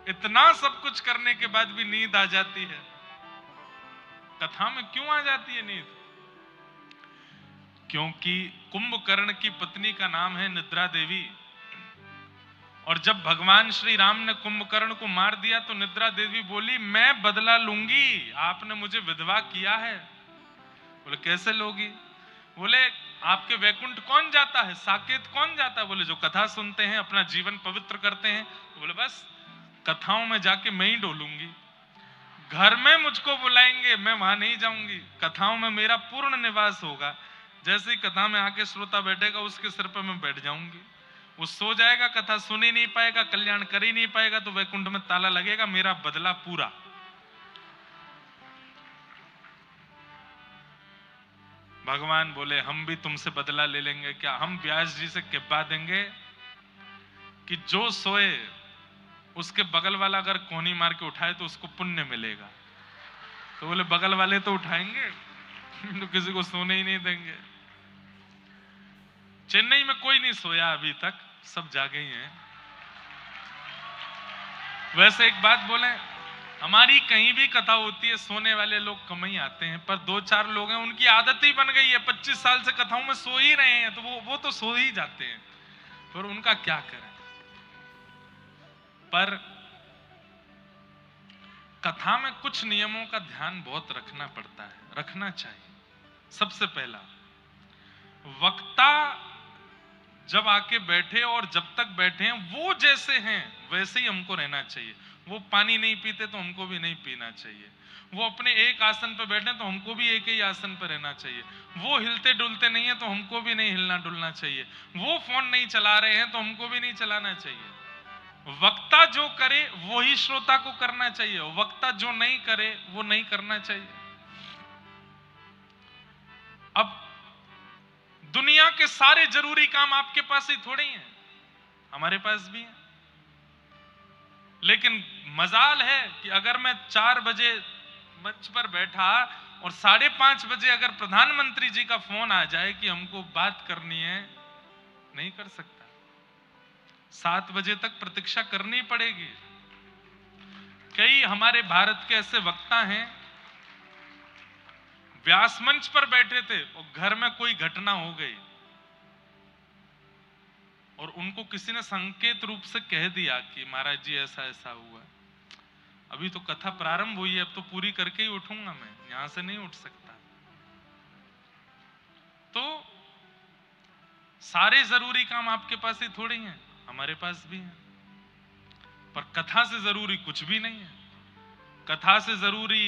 इतना सब कुछ करने के बाद भी नींद आ जाती है। कथा में क्यों आ जाती है नींद? क्योंकि कुंभकर्ण की पत्नी का नाम है निद्रा देवी, और जब भगवान श्री राम ने कुंभकर्ण को मार दिया तो निद्रा देवी बोली, मैं बदला लूंगी, आपने मुझे विधवा किया है। बोले कैसे लोगी? बोले आपके वैकुंठ कौन जाता है, साकेत कौन जाता है? बोले जो कथा सुनते हैं, अपना जीवन पवित्र करते हैं। बोले बस कथाओं में जाके मैं ही डोलूंगी, घर में मुझको बुलाएंगे मैं वहां नहीं जाऊंगी, कथाओं में मेरा पूर्ण निवास होगा। जैसे ही कथा में आके श्रोता बैठेगा उसके सिर पर मैं बैठ जाऊंगी, वो सो जाएगा, कथा सुन ही नहीं पाएगा, कल्याण कर ही नहीं पाएगा, तो वैकुंठ में ताला लगेगा, मेरा बदला पूरा। भगवान बोले हम भी तुमसे बदला ले लेंगे क्या? हम व्यास जी से कहवा देंगे कि जो सोए उसके बगल वाला अगर कोहनी मार के उठाए तो उसको पुण्य मिलेगा। तो बोले बगल वाले तो उठाएंगे, तो किसी को सोने ही नहीं देंगे। चेन्नई में कोई नहीं सोया अभी तक, सब जागे ही हैं। वैसे एक बात बोले, हमारी कहीं भी कथा होती है सोने वाले लोग कम ही आते हैं, पर दो चार लोग हैं उनकी आदत ही बन गई है, 25 साल से कथाओं में सो ही रहे हैं, तो वो तो सो ही जाते हैं, फिर उनका क्या करें। पर कथा में कुछ नियमों का ध्यान बहुत रखना पड़ता है, रखना चाहिए। सबसे पहला, वक्ता जब आके बैठे और जब तक बैठे हैं वो जैसे हैं वैसे ही हमको रहना चाहिए। वो पानी नहीं पीते तो हमको भी नहीं पीना चाहिए, वो अपने एक आसन पर बैठे तो हमको भी एक ही आसन पर रहना चाहिए, वो हिलते डुलते नहीं है तो हमको भी नहीं हिलना डुलना चाहिए, वो फोन नहीं चला रहे हैं तो हमको भी नहीं चलाना चाहिए। वक्ता जो करे वो ही श्रोता को करना चाहिए, वक्ता जो नहीं करे वो नहीं करना चाहिए। अब दुनिया के सारे जरूरी काम आपके पास ही थोड़े ही हैं, हमारे पास भी है। लेकिन मजाल है कि अगर मैं 4 बजे मंच पर बैठा और 5:30 बजे अगर प्रधानमंत्री जी का फोन आ जाए कि हमको बात करनी है, नहीं कर सकता। 7 बजे तक प्रतीक्षा करनी पड़ेगी। कई हमारे भारत के ऐसे वक्ता हैं, व्यास मंच पर बैठे थे और घर में कोई घटना हो गई और उनको किसी ने संकेत रूप से कह दिया कि महाराज जी ऐसा ऐसा हुआ, अभी तो कथा प्रारंभ हुई है, अब तो पूरी करके ही उठूंगा, मैं यहां से नहीं उठ सकता। तो सारे जरूरी काम आपके पास ही थोड़ी हैं, हमारे पास भी हैं, पर कथा से जरूरी कुछ भी नहीं है। कथा से जरूरी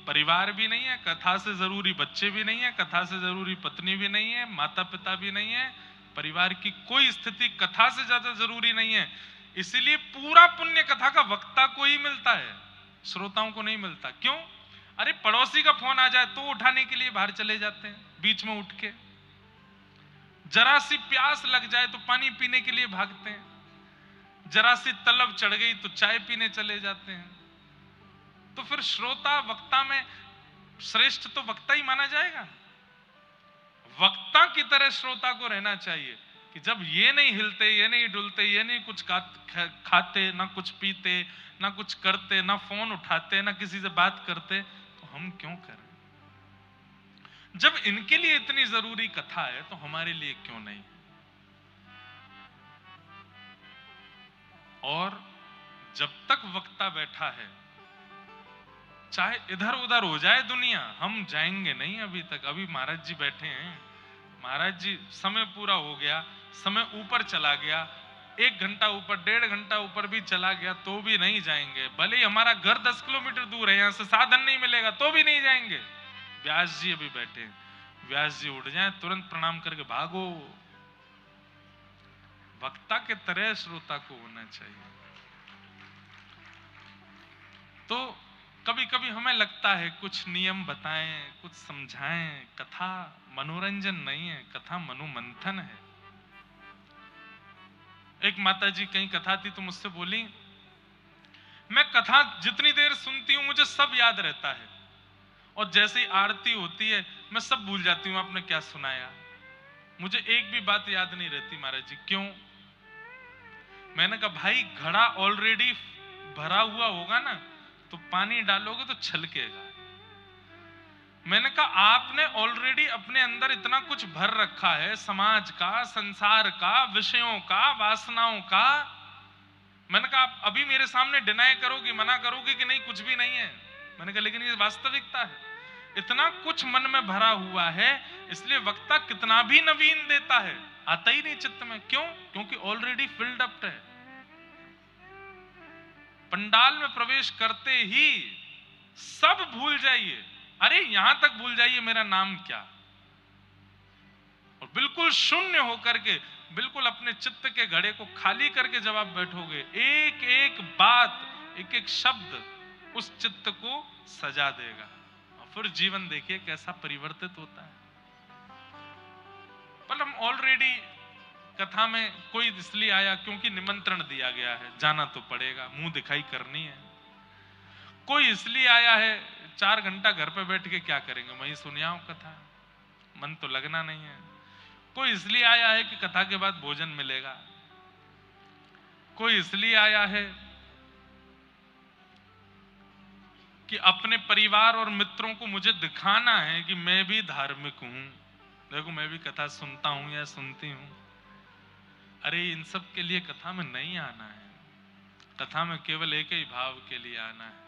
परिवार भी नहीं है, कथा से जरूरी बच्चे भी नहीं है, कथा से जरूरी पत्नी भी नहीं है, माता पिता भी नहीं है, परिवार की कोई स्थिति कथा से ज्यादा जरूरी नहीं है। इसीलिए पूरा पुण्य कथा का वक्ता को ही मिलता है, श्रोताओं को नहीं मिलता। क्यों? अरे पड़ोसी का फोन आ जाए तो उठाने के लिए बाहर चले जाते हैं, बीच में उठ के। जरा सी प्यास लग जाए तो पानी पीने के लिए भागते हैं, जरा सी तलब चढ़ गई तो चाय पीने चले जाते हैं। तो फिर श्रोता वक्ता में श्रेष्ठ तो वक्ता ही माना जाएगा। वक्ता की तरह श्रोता को रहना चाहिए कि जब ये नहीं हिलते, ये नहीं डुलते, ये नहीं कुछ खाते, ना कुछ पीते, ना कुछ करते, ना फोन उठाते, ना किसी से बात करते, तो हम क्यों करें? जब इनके लिए इतनी जरूरी कथा है तो हमारे लिए क्यों नहीं? और जब तक वक्ता बैठा है, चाहे इधर उधर हो जाए दुनिया, हम जाएंगे नहीं। अभी तक अभी महाराज जी बैठे हैं, महाराज जी समय पूरा हो गया, समय ऊपर चला गया, 1 घंटा ऊपर, 1.5 घंटा ऊपर भी चला गया तो भी नहीं जाएंगे। भले ही हमारा घर 10 किलोमीटर दूर है, यहां से साधन नहीं मिलेगा तो भी नहीं जाएंगे। व्यास जी अभी बैठे हैं, व्यास जी उठ जाए तुरंत प्रणाम करके भागो। वक्ता के तरह श्रोता को होना चाहिए। तो कभी कभी हमें लगता है कुछ नियम बताएं, कुछ समझाएं। कथा मनोरंजन नहीं है, कथा मनोमंथन है। एक माता जी कहीं कथा थी तो मुझसे बोली, मैं कथा जितनी देर सुनती हूं मुझे सब याद रहता है, और जैसे ही आरती होती है मैं सब भूल जाती हूं आपने क्या सुनाया, मुझे एक भी बात याद नहीं रहती। महाराज जी क्यों? मैंने कहा भाई घड़ा ऑलरेडी भरा हुआ होगा ना, तो पानी डालोगे तो छलकेगा। मैंने कहा आपने ऑलरेडी अपने अंदर इतना कुछ भर रखा है, समाज का, संसार का, विषयों का, वासनाओं का। मैंने कहा आप अभी मेरे सामने डिनाई करोगे, मना करोगे कि नहीं कुछ भी नहीं है। मैंने कहा लेकिन ये वास्तविकता है, इतना कुछ मन में भरा हुआ है, इसलिए वक्ता कितना भी नवीन देता है आता ही नहीं चित्त में। क्यों? क्योंकि ऑलरेडी फिल्ड अप है। पंडाल में प्रवेश करते ही सब भूल जाइए, अरे यहां तक भूल जाइए मेरा नाम क्या, और बिल्कुल शून्य होकर के, बिल्कुल अपने चित्त के घड़े को खाली करके जब आप बैठोगे, एक एक बात, एक एक शब्द उस चित्त को सजा देगा, और फिर जीवन देखिए कैसा परिवर्तित होता है। पर हम ऑलरेडी कथा में कोई इसलिए आया क्योंकि निमंत्रण दिया गया है, जाना तो पड़ेगा, मुंह दिखाई करनी है। कोई इसलिए आया है, 4 घंटा घर पे बैठ के क्या करेंगे, वही सुनियाओ कथा, मन तो लगना नहीं है। कोई इसलिए आया है कि कथा के बाद भोजन मिलेगा। कोई इसलिए आया है कि अपने परिवार और मित्रों को मुझे दिखाना है कि मैं भी धार्मिक हूं, देखो मैं भी कथा सुनता हूं या सुनती हूं। अरे इन सब के लिए कथा में नहीं आना है, कथा में केवल एक ही भाव के लिए आना है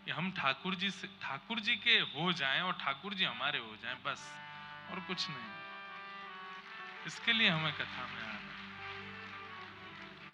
कि हम ठाकुर जी से, ठाकुर जी के हो जाएं और ठाकुर जी हमारे हो जाएं, बस, और कुछ नहीं। इसके लिए हमें कथा में आना है।